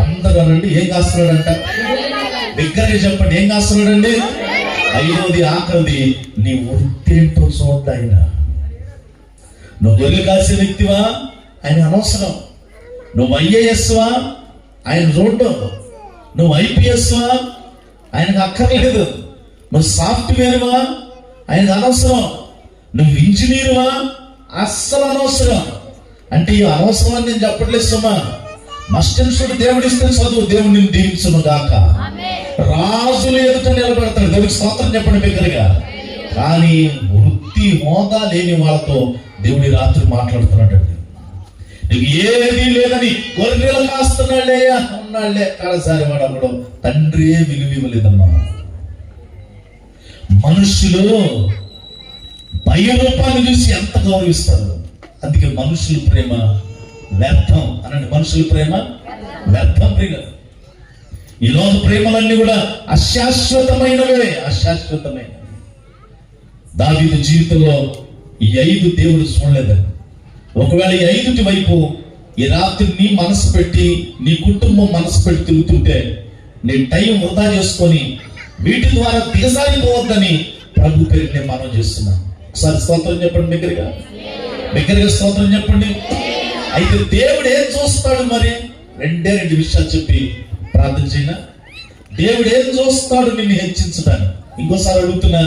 అందరూ అనండి, ఏం కాస్తున్నాడంట? దగ్గరగా చెప్పండి, ఏం కాస్తున్నాడండి? 5వది ఆఖరిది నీ వృత్తి ఏంటో చూడండి ఆయన. నువ్వు గొర్రెలు కాసే వ్యక్తివా? ఆయన అనవసరం. నువ్వు IASవా? ఆయన చూడడం. నువ్వు IPSవా? ఆయనకు అక్కర్లేదు. నువ్వు సాఫ్ట్వేర్వా? ఆయనకు అనవసరం. నువ్వు ఇంజనీర్వా? అస్సలు అనవసరం. అంటే ఈ అనవసరం అని నేను చెప్పట్లేదు సుమా. మస్టెన్సుడు దేవుడిస్తే చదువు, దేవుడు నిన్ను దీవించును గాక. రాజులు ఎదుట నిలబెడతాడు. దేవుడికి స్తోత్రం చెప్పండి బిగ్గరగా. కానీ వృత్తి హోదా లేని వాళ్ళతో దేవుడి రాత్రి మాట్లాడుతున్నాడండి. నీకు ఏది లేదని గొర్రెలు కాస్తున్నాళ్లే అన్నాళ్లే కడసారి వాడు అప్పుడు తండ్రి విలువ ఇవ్వలేదమ్మా. మనుషులు రూపాన్ని చూసి ఎంత గౌరవిస్తారు. అందుకే మనుషుల ప్రేమ వ్యర్థం అనండి. మనుషుల ప్రేమ వ్యర్థం. ప్రియ ఈ లోక ప్రేమలన్నీ కూడా అశాశ్వతమైనవే, అశాశ్వతమైనవి. దావీదు జీవితంలో ఈ 5 దేవుడు చూడలేదండి. ఒకవేళ ఈ 5 వైపు ఈ రాత్రి నీ మనసు పెట్టి, నీ కుటుంబం మనసు పెట్టి తిరుగుతుంటే నీ టైం వృధా చేసుకొని వీటి ద్వారా దిగజారిపోవద్దని ప్రభు పేరు నేను మనం చేస్తున్నాను. ఒకసారి స్తోత్రం చెప్పండి బిగ్గరగా, బిగ్గరగా స్తోత్రం చెప్పండి. అయితే దేవుడు ఏం చూస్తాడు మరి? 2 విషయాలు చెప్పి ప్రార్థన చేయనా. దేవుడు ఏం చూస్తాడు నిన్ను హెచ్చించడానికి? ఇంకోసారి అడుగుతున్నా,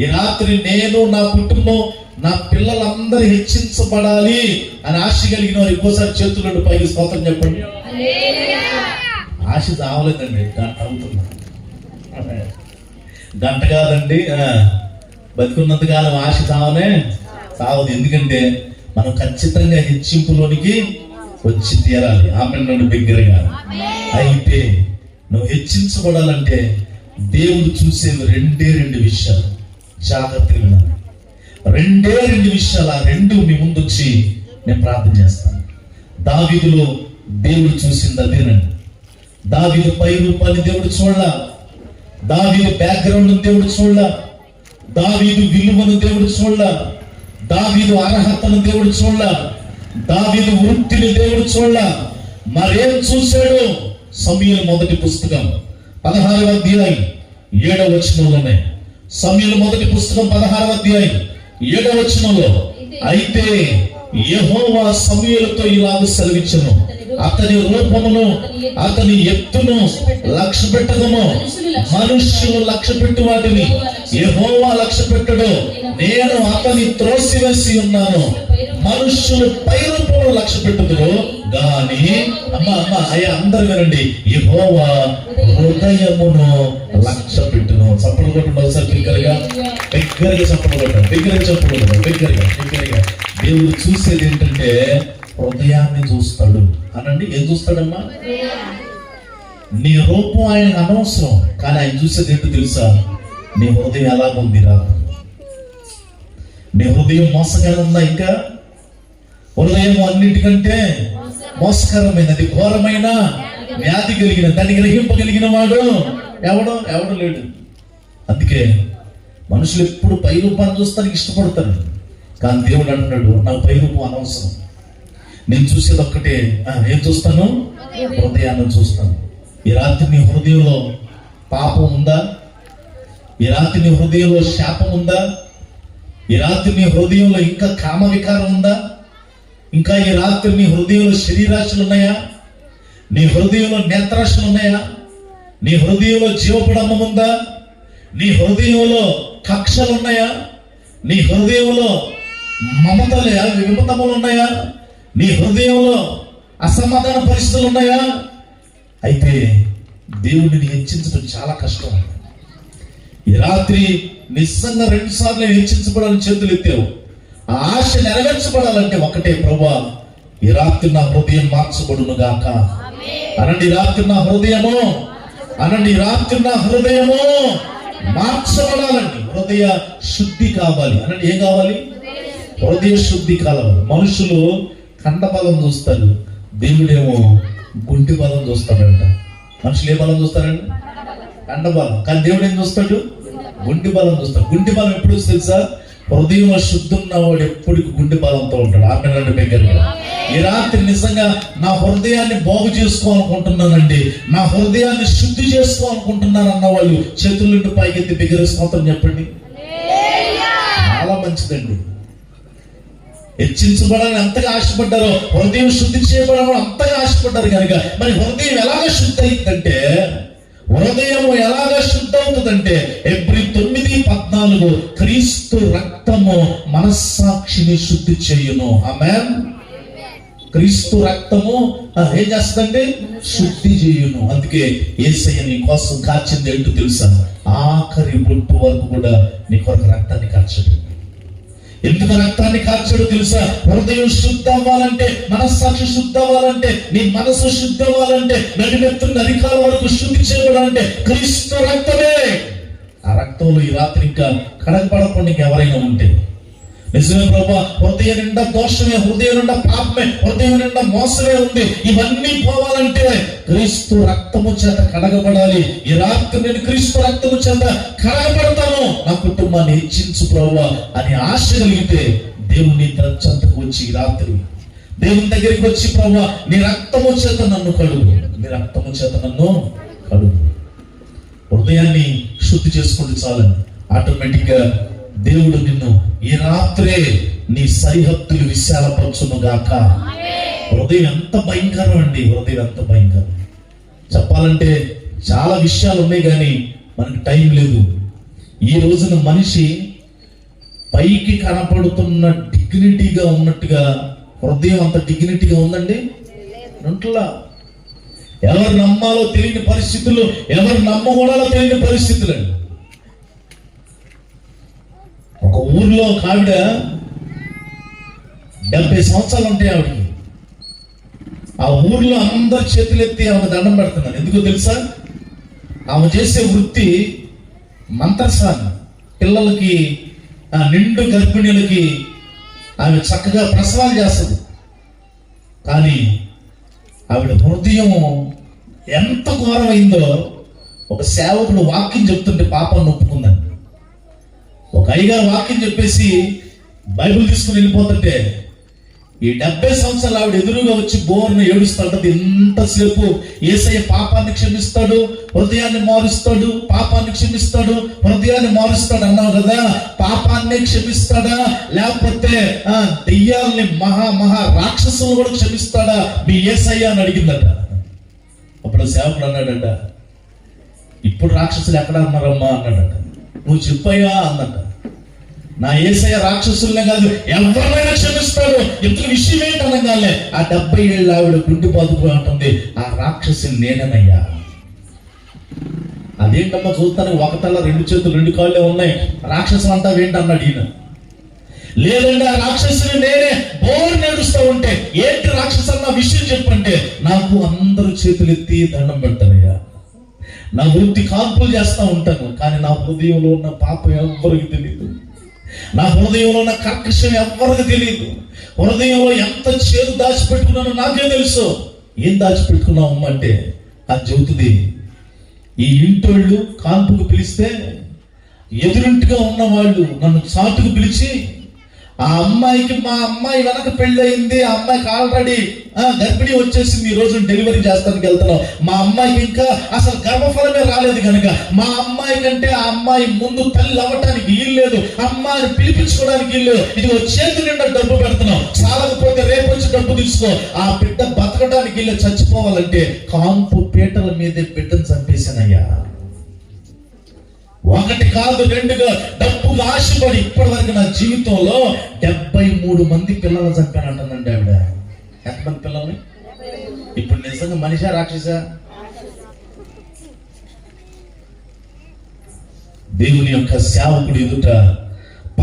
ఈ రాత్రి నేను, నా కుటుంబం, నా పిల్లలందరూ హెచ్చించబడాలి అని ఆశ కలిగిన వారు ఇంకోసారి చేతులు పైకి స్తోత్రం చెప్పండి. ఆశ చావలేదండి, గంట అవుతున్నా. గంట కాదండి, బతికున్నంత కాలం ఆశ చావనే చావదు. ఎందుకంటే మనం ఖచ్చితంగా హెచ్చింపులోనికి వచ్చి తీరాలి. ఆమె నన్ను బిగ్గరగా. అయితే నువ్వు హెచ్చించబడాలంటే దేవుడు చూసేది 2 విషయాలు. జాగ్రత్తగా వినాలి. 2 విషయాలు. ఆ 2 మీ ముందు వచ్చి నేను ప్రార్థన చేస్తాను. దావీదులో దేవుడు చూసింది అదేనండి. దావీదు పై రూపాన్ని దేవుడు చూడాల. దావీదు బ్యాక్గ్రౌండ్ దేవుడు చూడాల. దావీదు విలువను దేవుడు చూడాల. దావీదు అర్హతను దేవుడు చూడాల. దావీదు వృత్తిని దేవుడు చూడాల. మరేం చూశాడు? సమూయేలు మొదటి పుస్తకం 16వ అధ్యాయం 7వ వచనంలోనే. సమూయేలు మొదటి పుస్తకం 16వ అధ్యాయం 7వ వచనంలో, అయితే యెహోవా సమూయేలుతో ఇలాగ సెలవిచ్చెను, అతని రూపమును అతని ఎత్తును లక్ష్య పెట్టదము. మనుష్యులు లక్ష్య పెట్టు వాటిని యెహోవా లక్ష్య పెట్టడు. నేను అతని త్రోసివేసి ఉన్నాను. మనుష్యులు పై రూపంలో లక్ష్య పెట్టుదురు గాని, అయ్యా అందరు వినండి, యెహోవా హృదయమును లక్ష్య పెట్టును. చప్పలు కొట్టండి ఒకసారి బిగ్గరగా, బిగ్గరగా చప్పలు కొట్టండి, బిగ్గరగా చప్పలు కొట్టండి, బిగ్గరగా బిగ్గరగా. దేవుడు చూసేది ఏంటంటే హృదయాన్ని చూస్తాడు అనండి. ఏం చూస్తాడమ్మా? నీ రూపం ఆయన అనవసరం, కానీ ఆయన చూసేది ఏంటో తెలుసా? నీ హృదయం ఎలాగుంది రా. నీ హృదయం మోసగానే ఉందా? ఇంకా హృదయం అన్నిటికంటే మోసకరమైనది, ఘోరమైన వ్యాధి కలిగిన, దాన్ని గ్రహింపగలిగిన వాడు ఎవడు లేడు. అందుకే మనుషులు ఎప్పుడు పై రూపాన్ని చూస్తానికి ఇష్టపడతారు. కానీ దేవుడు అంటున్నాడు, నాకు పై రూపం అనవసరం. నేను చూసేది ఒక్కటే. ఏం చూస్తాను? హృదయాన్ని చూస్తాను. ఈ రాత్రి నీ హృదయంలో పాపం ఉందా? ఈ రాత్రి నీ హృదయంలో శాపం ఉందా? ఈ రాత్రి నీ హృదయంలో ఇంకా కామ వికారం ఉందా? ఇంకా ఈ రాత్రి నీ హృదయంలో శరీరాశలు ఉన్నాయా? నీ హృదయంలో నేత్రాశలు ఉన్నాయా? నీ హృదయంలో జీవపడమ్మం ఉందా? నీ హృదయంలో కక్షలు ఉన్నాయా? నీ హృదయంలో మమతలే విమతములు ఉన్నాయా? నీ హృదయంలో అసమాధాన పరిస్థితులు ఉన్నాయా? అయితే దేవుడిని హెచ్చించడం చాలా కష్టం. ఈ రాత్రి నిజంగా 2 సార్లు హెచ్చించబడాలని చేతులు ఎత్తావు. ఆ ఆశ నెరవేర్చబడాలంటే ఒకటే, ప్రభువా ఈ రాత్రి నా హృదయం మార్చబడును గాక అనండి. ఈ రాత్రి నా హృదయము అనండి, రాత్రి నా హృదయము మార్చబడాలండి. హృదయ శుద్ధి కావాలి అనండి. ఏం కావాలి? హృదయ శుద్ధి కావాలి. మనుషులు కండబలం చూస్తారు, దేవుడేమో గుంటి బలం చూస్తాడంట. మనుషులు ఏ బలం చూస్తారండి? కండబలం. కానీ దేవుడు ఏం చూస్తాడు? గుంటి బలం చూస్తాడు. గుంటి బలం ఎప్పుడు తెలుసా? హృదయం శుద్ధి ఉన్నవాడు ఎప్పటికి గుండె బలంతో ఉంటాడు. ఆమె దగ్గరగా ఈ రాత్రి నిజంగా నా హృదయాన్ని బాగు చేసుకోవాలనుకుంటున్నానండి, నా హృదయాన్ని శుద్ధి చేసుకోవాలనుకుంటున్నాను అన్న వాళ్ళు చేతుల నుండి పైకెత్తి బిగ్గరస్మతం చెప్పండి. చాలా మంచిదండి. హెచ్చించబడాలని ఎంతగా ఆశపడ్డారో, హృదయం శుద్ధి చేయబడాలని అంతగా ఆశపడ్డారు కనుక మరి హృదయం ఎలాగ శుద్ధి అయిందంటే, హృదయం ఎలాగ శుద్ధి అవుతుందంటే ఎబ్రి 9:14 క్రీస్తు రక్తము మనస్సాక్షిని శుద్ధి చేయును. ఆమేన్. క్రీస్తు రక్తము ఏం చేస్తుందంటే శుద్ధి చేయును. అందుకే యేసయ్య నీ కోసం కాచింది ఏంటో తెలుసా? ఆఖరి బొట్టు వరకు కూడా నీ కొరకు రక్తాన్ని కార్చడు. ఎందుకు రక్తాన్ని కార్చడు తెలుసా? హృదయం శుద్ధ అవ్వాలంటే, మనస్సాక్షి శుద్ధ అవ్వాలంటే, నీ మనసు శుద్ధ అవ్వాలంటే, నడిమెత్తున్న అధికారం వరకు శుద్ధి చేయబడాలంటే క్రీస్తు రక్తమే. ఆ రక్తంలో ఈ రాత్రి ఇంకా కడగబడకుండా ఎవరైనా ఉంటే, నిజమే ప్రభా, హృదయం నిండా దోషమే, హృదయం నిండా పాపమే, హృదయం నిండా మోసమే ఉంది, ఇవన్నీ పోవాలంటే క్రీస్తు రక్తము చేత కడగబడాలి. ఈ రాత్రి నేను క్రీస్తు రక్తము చేత కడగబడతాను, నా కుటుంబాన్ని హెచ్చించు ప్రభా అని ఆశ కలిగితే దేవుని చెంతకు వచ్చి ఈ రాత్రి దేవుని దగ్గరికి వచ్చి ప్రభా నీ రక్తము చేత నన్ను కడుగు, నీ రక్తము చేత నన్ను కడుగు. హృదయాన్ని శుద్ధి చేసుకుంటే చాలని ఆటోమేటిక్ గా దేవుడు నిన్ను ఈ రాత్రే నీ సరిహద్దులు విశాలపరచును గాక. హృదయం ఎంత భయంకరం అండి, హృదయం ఎంత భయంకరం. చెప్పాలంటే చాలా విషయాలు ఉన్నాయి కానీ మనకి టైం లేదు. ఈ రోజున మనిషి పైకి కనపడుతున్న డిగ్నిటీగా ఉన్నట్టుగా హృదయం అంత డిగ్నిటీగా ఉందండి ఉంటలా. ఎవరు నమ్మాలో తెలియని పరిస్థితులు, ఎవరు నమ్మకూడాలో తెలియని పరిస్థితులు అండి. ఒక ఊర్లో ఒక ఆవిడ 70 సంవత్సరాలు ఉంటాయి ఆవిడకి. ఆ ఊర్లో అందరు చేతులెత్తి ఆమె దండం పెడుతున్నారు. ఎందుకో తెలుసా? ఆమె చేసే వృత్తి మంత్రసాన్ని. పిల్లలకి, నిండు గర్భిణీలకి ఆమె చక్కగా ప్రసవాలు చేస్తుంది. కానీ ఆవిడ హృదయం ఎంత ఘోరమైందో, ఒక సేవకుడు వాక్యం చెప్తుంటే పాపం ఒప్పుకుందండి. ఒక అయ్యగారు వాక్యం చెప్పేసి బైబిల్ తీసుకుని వెళ్ళిపోతుంటే ఈ 70 సంవత్సరాలు ఆవిడ ఎదురుగా వచ్చి బోర్ను ఏడుస్తాడు. ఎంతసేపు యేసయ్య పాపాన్ని క్షమిస్తాడు, హృదయాన్ని మారుస్తాడు, పాపాన్ని క్షమిస్తాడు, హృదయాన్ని మారుస్తాడు అన్నావు కదా, పాపాన్ని క్షమిస్తాడా లేకపోతే దెయ్యాల్ని మహా రాక్షసులు కూడా క్షమిస్తాడా మీ యేసయ్య అని అడిగిందట. అప్పుడు సేవకుడు అన్నాడట, ఇప్పుడు రాక్షసులు ఎక్కడ ఉన్నారమ్మా అన్నాడట. నువ్వు చెప్పయ్యా అన్నట. నా యేసయ్య రాక్షసులనే కాదు ఎవరైనా క్షమిస్తాడు. ఎందుకు విషయం ఏంటనగానే ఆ 70 ఏళ్ళ ఆవిడ గుండె బాదుకు అంటుంది, ఆ రాక్షసుని నేనేనయ్యా. అదేంటమ్మా చూస్తాను, ఒక తల 2 చేతులు 2 కాళ్ళే ఉన్నాయి, రాక్షసులు అంతా ఏంటన్నాడు ఈయన. లేదండి ఆ రాక్షసుని నేనే. బోర్ నడుస్తూ ఉంటే ఏంటి రాక్షసు అన్న విషయం చెప్పంటే, నాకు అందరూ చేతులు ఎత్తి దండం పెడతారయ్యా, నా వృత్తి కాల్పులు చేస్తూ ఉంటాను, కానీ నా హృదయంలో ఉన్న పాపం ఎవ్వరికి తెలియదు, నా హృదయంలో ఉన్న కర్కశం ఎవ్వరికి తెలియదు, హృదయంలో ఎంత చేదు దాచిపెట్టుకున్నానో నాకే తెలుసు. ఏం దాచిపెట్టుకున్నావు అంటే అది చెబుతుంది. ఈ ఇంటోళ్ళు కాన్పుకు పిలిస్తే ఎదురింటిగా ఉన్న వాళ్ళు నన్ను చాటుకు పిలిచి, ఆ అమ్మాయికి మా అమ్మాయి వెనక పెళ్ళయింది, ఆ అమ్మాయికి ఆల్రెడీ గర్భిణీ వచ్చేసింది, ఈ రోజు డెలివరీ చేస్తానికి వెళ్తున్నాం, మా అమ్మాయికి ఇంకా అసలు గర్భఫలమే రాలేదు కనుక మా అమ్మాయి కంటే ఆ అమ్మాయి ముందు తల్లి అవ్వటానికి ఇల్లేదు, అమ్మాయిని పిలిపించుకోవడానికి ఇల్లేదు, ఇదిగో చేతి నిండా డబ్బు పెడుతున్నాం, చాలకపోతే రేపు వచ్చి డబ్బు తీసుకో, ఆ బిడ్డ బతకడానికి ఇల్లు, చచ్చిపోవాలంటే కాంపు పీటల మీదే బిడ్డను చంపేశానయ్యా. ఒకటి కాదు 2గా డబ్బుగా ఆశపడి ఇప్పటి వరకు నా జీవితంలో 73 మంది పిల్లలు చంపానంటుందండి ఆవిడ. ఎంతమంది పిల్లల్ని? ఇప్పుడు నిజంగా మనిషా రాక్షసా? దేవుని యొక్క సేవకుడు ఎదుట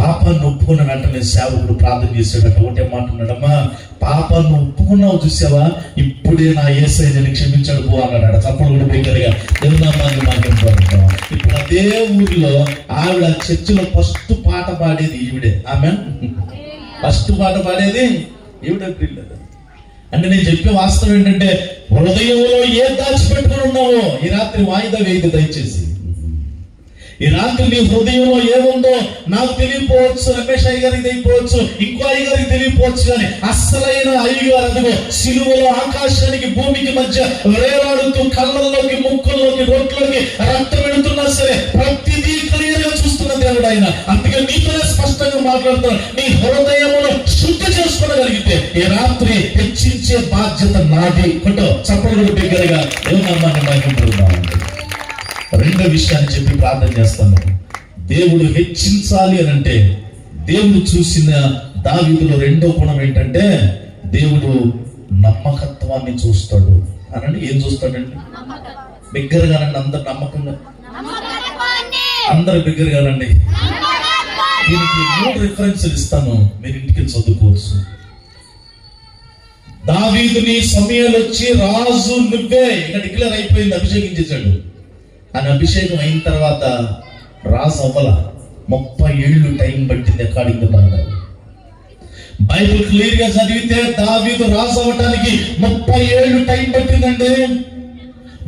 పాపాన్ని ఒప్పుకున్న వెంటనే సేవకుడు ప్రార్థన చేశాడట. ఒకటే మాట ఉన్నాడమ్మా, పాపాన్ని ఒప్పుకున్నావు చూసావా, ఇప్పుడే నా యేసయ్యని క్షమించాడు పో అన్నాడు. చప్పలు కూడా బిగ్గరగా దేవునామాన్ని మాట్లాడుతున్నాం. ఇప్పుడు అదే ఊరిలో ఆవిడ చర్చిలో ఫస్ట్ పాట పాడేది ఈవిడే. ఆమె ఫస్ట్ పాట పాడేది ఈవిడే పిల్లలు. అంటే నేను చెప్పే వాస్తవం ఏంటంటే, హృదయంలో ఏ దాచిపెట్టుకుని ఉన్నావో ఈ రాత్రి వాయిదా వేయదు దయచేసి. ఈ రాత్రి నీ హృదయంలో ఏముందో నాకు తెలియపోవచ్చు, రమేష్ అయ్య గారికి తెలియపోవచ్చు, ఇంకో అయ్య గారికి తెలియపోవచ్చు, కానీ అస్సలైన అయ్యగారు అదిగో సిలువలో ఆకాశానికి భూమికి మధ్య వేలాడుతూ కళ్ళల్లోకి, ముక్కుల్లోకి, రొట్లోకి రక్తం పెడుతున్నా సరే ప్రతిదీ క్లియర్ గా చూస్తున్న దేవుడు ఆయన. అందుకే నీతోనే స్పష్టంగా మాట్లాడుతున్నాను. నీ హృదయమును శుద్ధి చేసుకోగలిగితే ఈ రాత్రి హెచ్చించే బాధ్యత నాది. కొట్టో చప్పలు బిగ్గరగా దేవునామాన్ని మహిమపడుతున్నాను. రెండో విషయాన్ని చెప్పి ప్రార్థన చేస్తాను. దేవుడు హెచ్చించాలి అని అంటే, దేవుడు చూసిన దావీదులో రెండో గుణం ఏంటంటే, దేవుడు నమ్మకత్వాన్ని చూస్తాడు అనండి. ఏం చూస్తాడండి? బిగ్గరగానండి, అందరు నమ్మకంగా, అందరు బిగ్గరగానండి. దీనికి 3 రిఫరెన్స్లు ఇస్తాను, మీరు ఇంటికి చదువుకోవచ్చు. దావీదుని సమయాలు వచ్చి రాజు నువ్వే, ఇక డిక్లేర్ అయిపోయింది, అభిషేకించేశాడు. అని అభిషేకం అయిన తర్వాత రాజు అవ్వల, 30 ఏళ్ళు టైం పట్టింది. అకార్డింగ్ బైబిల్ క్లియర్ గా చదివితే దావీదు రాజు అవ్వటానికి 30 ఏళ్ళు టైం పట్టిందండి.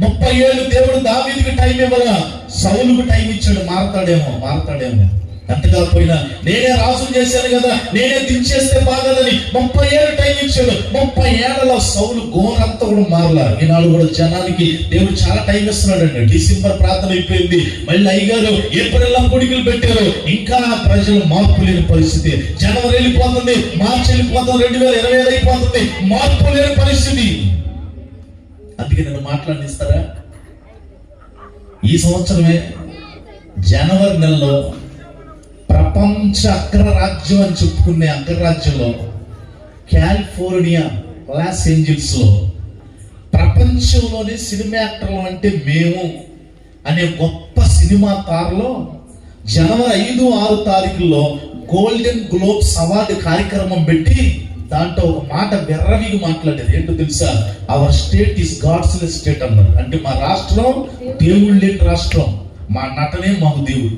30 ఏళ్ళు దేవుడు దావీదుకి టైం ఇవ్వాల, సౌలుకు టైం ఇచ్చాడు. మారతాడేమో ఎంత కాకపోయినా నేనే రాజు చేశాను కదా, నేనే దించేస్తే బాగదని 30 ఏళ్ళు టైం ఇచ్చాడు. 30 ఏళ్లలో సౌలు ఘోరంతా కూడా మారలా. ఈనాడు కూడా జనానికి దేవుడు చాలా టైం ఇస్తున్నాడండి. డిసెంబర్ ప్రార్థన అయిపోయింది, మళ్ళీ అయ్యగారు ఏప్రిల్ కొడుకులు పెట్టారు, ఇంకా ప్రజలు మార్పు లేని పరిస్థితి. జనవరి వెళ్ళిపోతుంది, మార్చి వెళ్ళిపోతుంది, 2020 అయిపోతుంది, మార్పు లేని పరిస్థితి. అందుకే నన్ను మాట్లాడిస్తారా? ఈ సంవత్సరమే జనవరి నెలలో ప్రపంచ అగ్రరాజ్యం అని చెప్పుకునే అగ్రరాజ్యంలో కాలిఫోర్నియా లాస్ ఏంజల్స్ లో ప్రపంచంలోని సినిమా యాక్టర్లు అంటే మేము అనే గొప్ప సినిమా తారలో జనవరి 5, 6 తారీఖుల్లో గోల్డెన్ గ్లోబ్స్ అవార్డు కార్యక్రమం పెట్టి దాంట్లో ఒక మాట వెర్రవిగా మాట్లాడేది. ఏంటో తెలుసా? Our state is godless state అన్నారు. అంటే మా రాష్ట్రం దేవుడు లేని రాష్ట్రం, మా నటనే మాకు దేవుడు,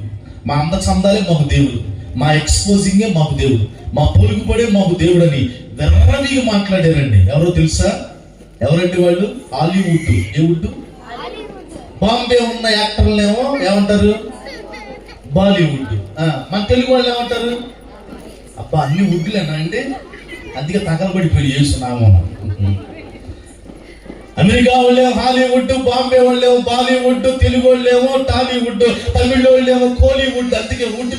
మా అందచందాలే మాకు దేవుడు, మా ఎక్స్పోజింగే మాకు దేవుడు, మా పొరుగుపడే మాకు దేవుడు అని వెర్రవిగా మాట్లాడారండి. ఎవరో తెలుసా? ఎవరండి వాళ్ళు? హాలీవుడ్. A would? బాంబే ఉన్న యాక్టర్లేమో ఏమంటారు? బాలీవుడ్. మన తెలుగు వాళ్ళు ఏమంటారు? అబ్బా అన్ని వుడ్లేనా అండి? అందుకే తగలబడిపోయి చేస్తున్నాము. అమెరికా వాళ్ళేమో హాలీవుడ్, బాంబే వాళ్ళేమో బాలీవుడ్, తెలుగు వాళ్ళేమో టాలీవుడ్, తమిళ వాళ్ళేమో కోలీవుడ్. అందుకే వుడ్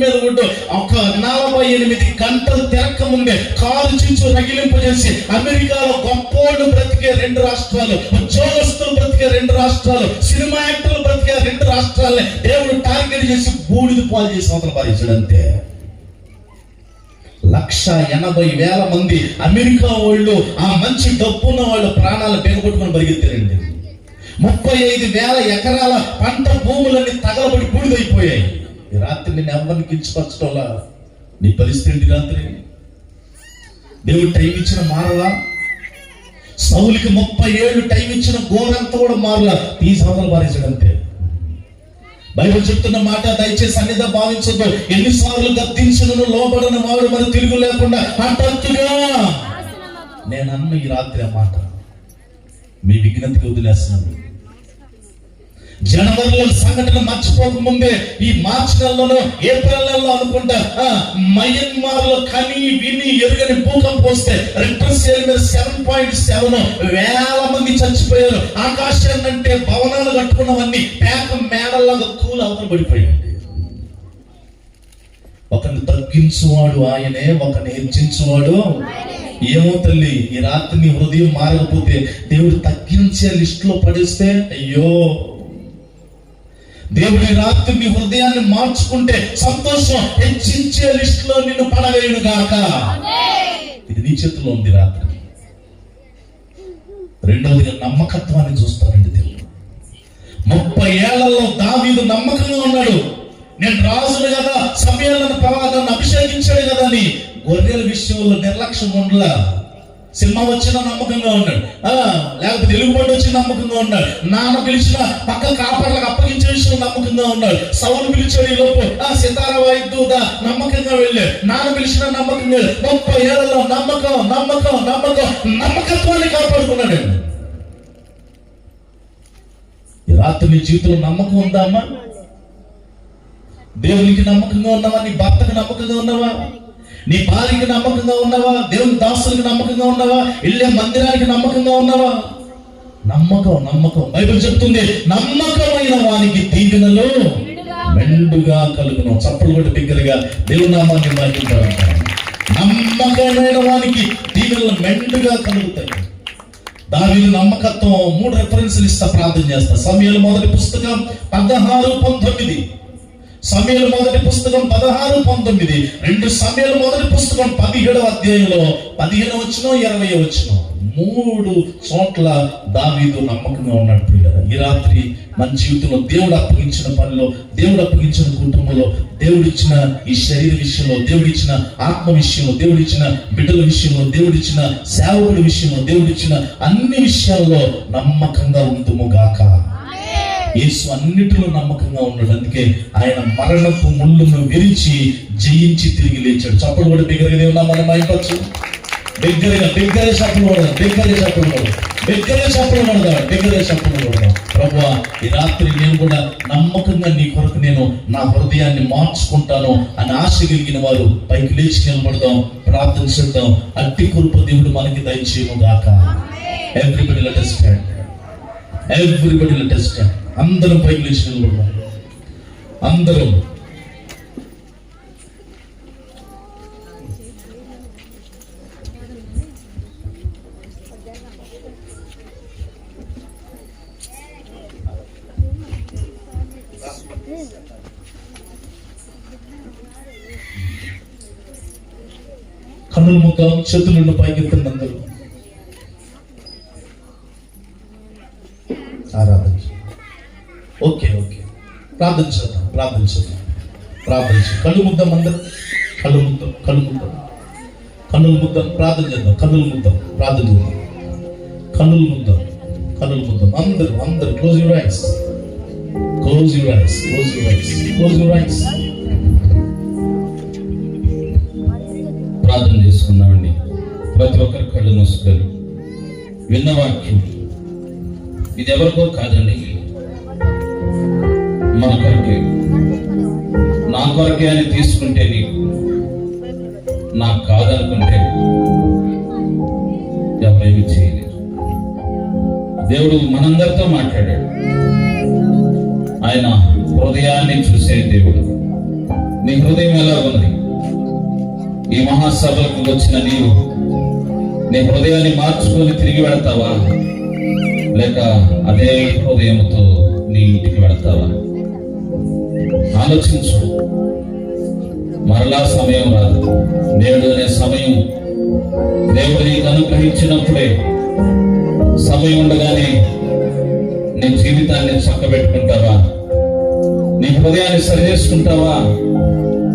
మీద వుడ్. ఒక 48 గంటలు తిరక్క ముందే కాలు చించు రగిలింపజేసి అమెరికాలో గొప్పోళ్ళు బ్రతికే 2 రాష్ట్రాలు, ఉద్యోగస్తులు బ్రతికే 2 రాష్ట్రాలు, సినిమా యాక్టర్లు బ్రతికే 2 రాష్ట్రాలని దేవుడు టార్గెట్ చేసి బూడిద పాలు చేసి అవతల పారేశాడు. అంతే. 180,000 మంది అమెరికా వాళ్ళు, ఆ మంచి డబ్బున్న వాళ్ళు ప్రాణాలు బెగబట్టుకుని పరిగెత్తారండి. 35,000 ఎకరాల పంట భూములన్నీ తగలబడి బూడిదైపోయాయి. ఈ రాత్రి నేను ఎవరిని కించపరచటంలా? నీ పరిస్థితి రాత్రి దేవుడు టైం ఇచ్చిన మారలా? సౌలుకి 30 ఏళ్ళు టైం ఇచ్చిన ఘోరంతా కూడా మారలా, ఈ సంవత్సరాలు పారేశాడు. అంతే. బైబిల్ చెప్తున్న మాట దయచేసి అన్నిదా భావించద్దు. ఎన్నిసార్లు గద్దించును లోబడను వాడు మరి తిరుగు లేకుండా హఠాత్తుగా నేను అన్న ఈ రాత్రి ఆ మాట మీ విజ్ఞతకి వదిలేస్తున్నాను. జనవరిలో సంఘటన మర్చిపోక ముందే ఈ మార్చి నెలలోనో ఏప్రిల్ నెలలో అనుకుంటా మయన్మార్ లో కని విని ఎరుగని భూకంపం వస్తే రిక్టర్ స్కేల్ మీద 7.7 వేల మంది చచ్చిపోయారు. ఆకాశాన్ని అంటే భవనాలు కట్టుకున్నవన్నీ పేక మేడల్లాగా కూలి అవతల పడిపోయాయి. ఒకరిని తగ్గించువాడు ఆయనే, ఒకరిని హెచ్చించువాడు. ఏమో తల్లి, ఈ రాత్రి నీ హృదయం మారకపోతే దేవుడు తగ్గించే లిస్టులో పడేస్తే అయ్యో. దేవుడి రాత్రి నీ హృదయాన్ని మార్చుకుంటే సంతోషం, హెచ్చించే లిస్టులో నిన్ను పడవేయును గాక. ఇది నీ చేతిలో ఉంది రాత్రి. రెండవదిగా నమ్మకత్వాన్ని చూస్తారండి దేవుడు. 30 ఏళ్లలో దావీదు నమ్మకంగా ఉన్నాడు. నేను రాజును కదా, సమయాలను ప్రవాదాన్ని అభిషేకించాడు కదా అని గొర్రెల విషయంలో నిర్లక్ష్యం ఉండలా. సినిమా వచ్చినా నమ్మకంగా ఉన్నాడు, లేకపోతే తెలుగుబడి వచ్చిన నమ్మకంగా ఉన్నాడు, నాన్న పిలిచిన పక్క కాపర్లకు అప్పగించే విషయంలో నమ్మకంగా ఉన్నాడు. సౌలు పిలిచాడు, ఈ లోపు సితార వాయిద్దా నమ్మకంగా వెళ్ళాడు. నాన్న పిలిచిన నమ్మకంగా 30 ఏళ్లలో నమ్మకం నమ్మకం నమ్మకం నమ్మకత్వాన్ని కాపాడుకున్నాడు. ఈ రాత్రి నీ జీవితంలో నమ్మకం ఉందా అమ్మా? దేవునికి నమ్మకంగా ఉన్నావా? నీ భర్తకు నమ్మకంగా ఉన్నావా? నీ భార్యకి నమ్మకంగా ఉన్నావా? దేవుని దాసులకు నమ్మకంగా ఉన్నావా? ఇల్లే మందిరానికి నమ్మకంగా ఉన్నావా? నమ్మకం నమ్మకం. బైబిల్ చెప్తుంది, నమ్మకమైన వానికి దీవెనలు మెండుగా కలుగును. చప్పలు కొట్టి బిగ్గరగా దేవుని నామాన్ని మహింపడాలి. నమ్మకమైన వానికి దీవెనలు మెండుగా కలుగుతాయి. దావీదు నమ్మకత్వం 3 రెఫరెన్స్లు ఇస్తా, ప్రార్థన చేస్తా. సమూయేలు మొదటి పుస్తకం 16-19, సమూయేలు మొదటి పుస్తకం 16-19, 2 సమూయేలు మొదటి పుస్తకం 17వ అధ్యాయంలో 15 వచనం 20 వచనం, 3 చోట్ల దావీదు నమ్మకంగా ఉన్నాడు. ప్రియులారా, ఈ రాత్రి మన జీవితంలో దేవుడు అప్పగించిన పనిలో, దేవుడు అప్పగించిన కుటుంబంలో, దేవుడిచ్చిన ఈ శరీర విషయంలో, దేవుడిచ్చిన ఆత్మ విషయంలో, దేవుడిచ్చిన బిడ్డల విషయంలో, దేవుడిచ్చిన సేవకుల విషయంలో, దేవుడిచ్చిన అన్ని విషయాల్లో నమ్మకంగా ఉందుము గాక. యేసు అన్నిటిలో నమ్మకంగా ఉన్నాడు. అందుకే ఆయన మరణపు ముళ్ళును విరిచి జయించి తిరిగి లేచాడు. చప్పుడు కూడా బిగ్గరగా దేవున్నా మనం అయిపోవచ్చు. బిగ్గరగా చప్పుడు పడదాం, బిగ్గరగా చప్పుడు పడదాం. ప్రభువా, ఈ రాత్రి నేను కూడా నమ్మకంగా నీ కొరకు నేను నా హృదయాన్ని మార్చుకుంటాను అని ఆశ కలిగిన వారు పైకి లేచి నిలబడదాం, ప్రార్థన చేద్దాం. అట్టి కృప దేవుడు మనకి దయచేయము గాక. Everybody let us stand. Everybody let us stand. అందరం పైకి లేచి నిలబడదాం. అందరం కన్నులు ముద్దాం, చేతులను పైకెత్తండి. అందరూ ఆరాధన. ఓకే ప్రార్థన చేద్దాం. కళ్ళు ముద్దాం, అందరూ కళ్ళు ముద్దాం. కన్నులు ముద్దాం, ప్రార్థన చేద్దాం. కన్నులు ముద్దాం, ప్రార్థన చేద్దాం. కన్నులు ముద్దాం. అందరూ క్లోజ్ యువర్ ఐస్. ప్రార్థన చేసుకున్నామండి. ప్రతి ఒక్కరి కళ్ళు మూసుకొని విన్న వాక్యం ఇది ఎవరికో కాదండి, మన కొరకే, నా కొరకే అని తీసుకుంటే నీకు, నాకు కాదనుకుంటే ఎవరేమి చేయలేరు. దేవుడు మనందరితో మాట్లాడాడు. ఆయన హృదయాన్ని చూసే దేవుడు. నీ హృదయం ఎలా ఉంది? ఈ మహాసభలకు వచ్చిన నీవు నీ హృదయాన్ని మార్చుకొని తిరిగి వెళతావా, లేక అదే హృదయంతో నీ ఇంటికి వెళతావా? ఆలోచించు. మరలా సమయం రాదు. నేడు అనే సమయం దేవుడు నీకు అనుగ్రహించినప్పుడే, సమయం ఉండగానే నీ జీవితాన్ని చక్కబెట్టుకుంటావా? నీ హృదయాన్ని సరి చేసుకుంటావా?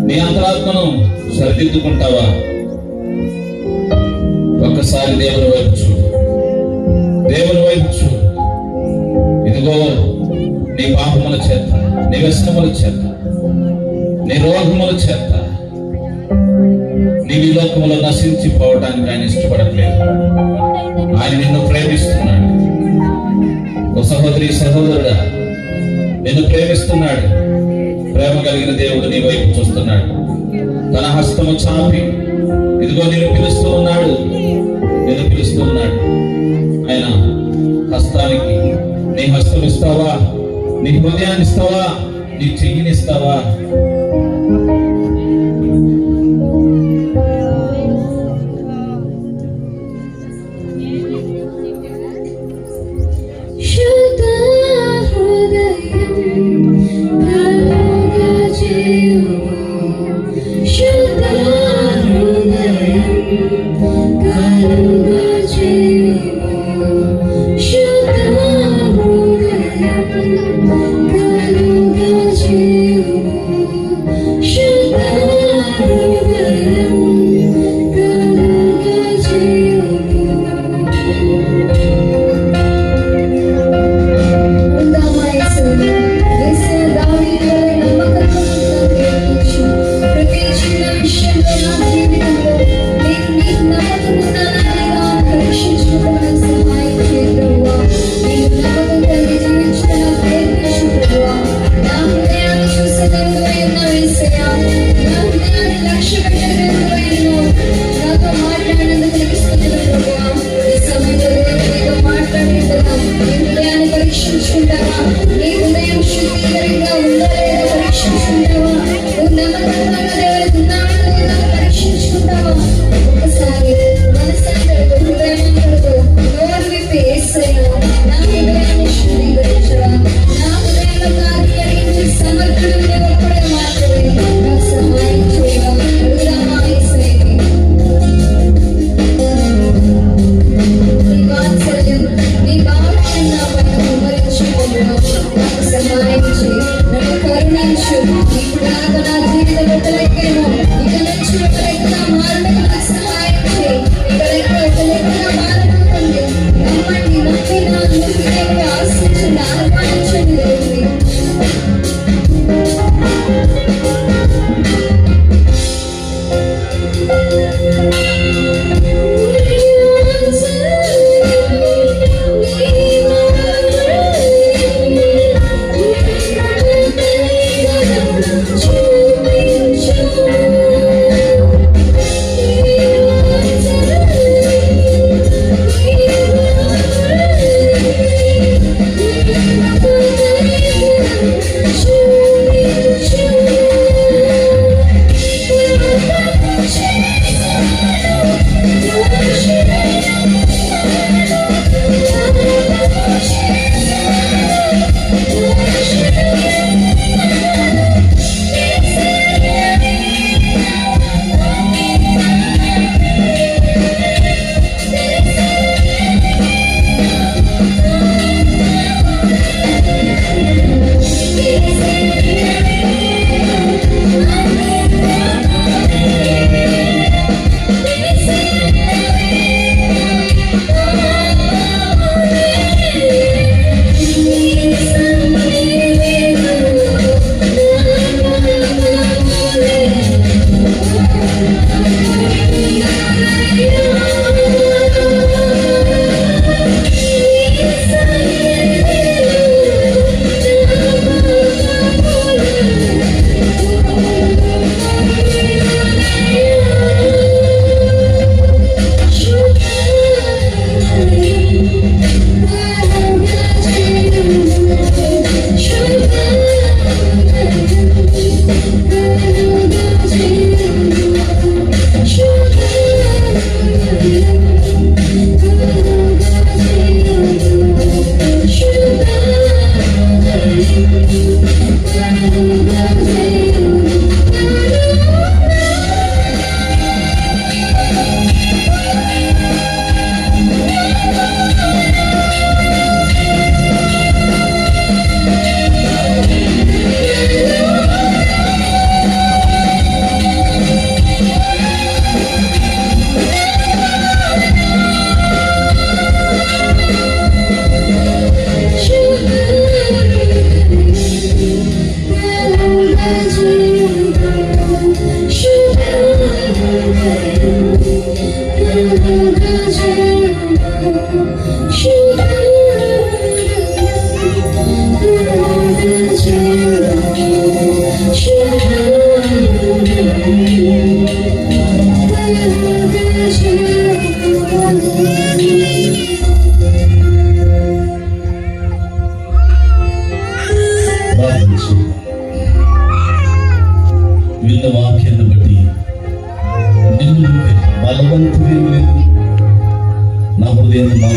నీ అంతరాత్మను సరిదిద్దుకుంటావా? ఒక్కసారి దేవుని వైపు చూడు. ఇదిగో నీ పాపముల చేత, నీ వ్యసనముల చేత, నీ రోగముల చేత నీ లోకములో నశించిపోవడానికి ఆయన ఇష్టపడట్లేదు. ఆయన నిన్ను ప్రేమిస్తున్నాడు. ఓ సహోదరుడా, నిన్ను ప్రేమిస్తున్నాడు. ప్రేమ కలిగిన దేవుడు నీ వైపు చూస్తున్నాడు. తన హస్తము చాపి ఇదిగో నిన్ను పిలుస్తూ ఉన్నాడు. ఆయన హస్తానికి నీ హస్తం ఇస్తావా? నీ హృదయాన్ని ఇస్తావా? నీ చెయ్యిని ఇస్తావా? Kaluga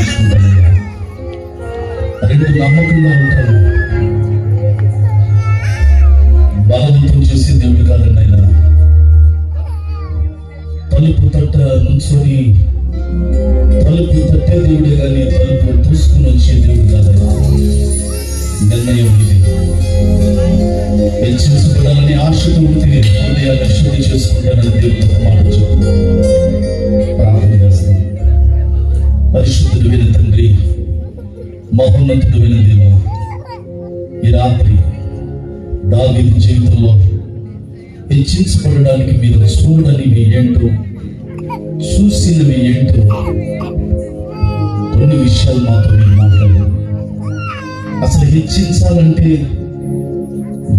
సమర్పించుకుంటానయ్యా. రెండు నమ్మకంగా ఉంటాను, బలవంతం చేసే దేవుడు కాదండి ఆయన. తలుపు తట్ట నుంచొని తలుపు తట్టే దేవుడే కానీ తలుపు తూసుకుని వచ్చే దేవుడు కాదయ్యా. నిర్ణయం ఇది. హెచ్చించబడాలని ఆశతో ఉంటే హృదయాన్ని శుద్ధి చేసుకుంటానని దేవుడితో మాట చెప్పు. ప్రార్థన చేస్తాం. పరిశుద్ధుడు విన తండ్రి, మహోన్నతుడు విన దేవా, ఈ రాత్రి దావీదు జీవితంలో హెచ్చించబడడానికి మీరు చూడనివి ఏంటో, చూసినవి ఏంటో కొన్ని విషయాలు మాత్రం మీరు మాట్లాడారు. అసలు హెచ్చించాలంటే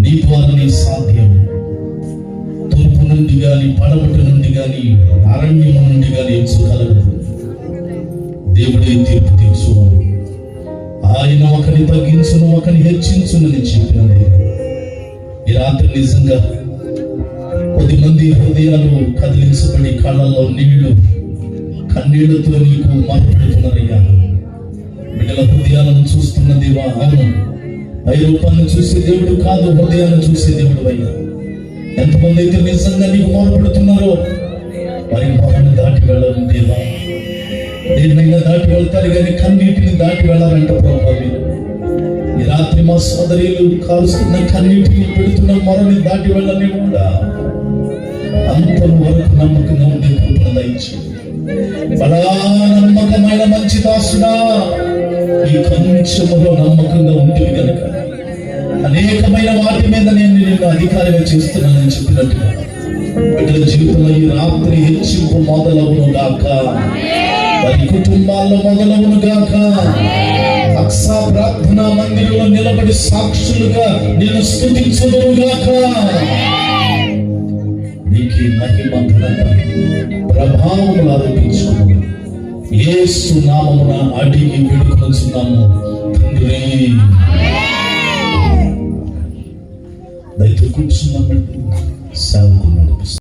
నీ ద్వారానే సాధ్యం. తూర్పు నుండి కానీ పడమటి నుండి కానీ అరణ్యం నుండి కానీ హెచ్చుకలగదు. దేవుడే తీర్పు తీర్చువాడు. ఆయన ఒకరిని తగ్గించును, ఒకరిని హెచ్చించునని చెప్పినది. ఈ రాత్రి నిజంగా 10 మంది హృదయాలు కదిలించబడి కళ్ళల్లో నీళ్లు కన్నీళ్లతో నీకు మొరపెడుతున్నారయ్యా. బిడ్డల హృదయాలను చూస్తున్న దేవా, అవును, ఐరూపాన్ని చూసే దేవుడు కాదు, హృదయాన్ని చూసే దేవుడు అయ్యా. ఎంతమంది అయితే నిజంగా నీకు మొరపెడుతున్నారో వారి మొహాన్ని దాటి వెళ్ళాలి దేవా. దేన్నైనా దాటి వెళ్తారు కానీ కన్నీటిని దాటి వెళ్ళాలంట ప్రభావ. ఈ రాత్రి మా సోదరులు కాలుస్తున్న కన్నీటిని పెడుతున్న మొరని దాటి వెళ్ళని కూడా అంత వరకు నమ్మకంగా ఉండే కృపణ దయచేయి. బలా నమ్మకమైన మంచి దాసుడా, ఈ కొంచెములో నమ్మకంగా ఉంటుంది కనుక అనేకమైన వాటి మీద నేను నిన్ను అధికారిగా చేస్తున్నానని చెప్పినట్టుగా బిడ్డల జీవితంలో ఈ రాత్రి హెచ్చింపు మొదలవును గాక, వారి కుటుంబాల్లో మొదలవును గాక. అక్సా ప్రార్థనా మందిరంలో నిలబడి సాక్షులుగా నేను స్తుతించుదును గాక. నీకే మహిమ ఘనత ప్రభావములు ఆరోపించుకున్నాము. యేసు నామమున అడిగి వేడుకొనుచున్నాము తండ్రి. దయతో కూర్చున్నామండి. సేవకున్నాడు.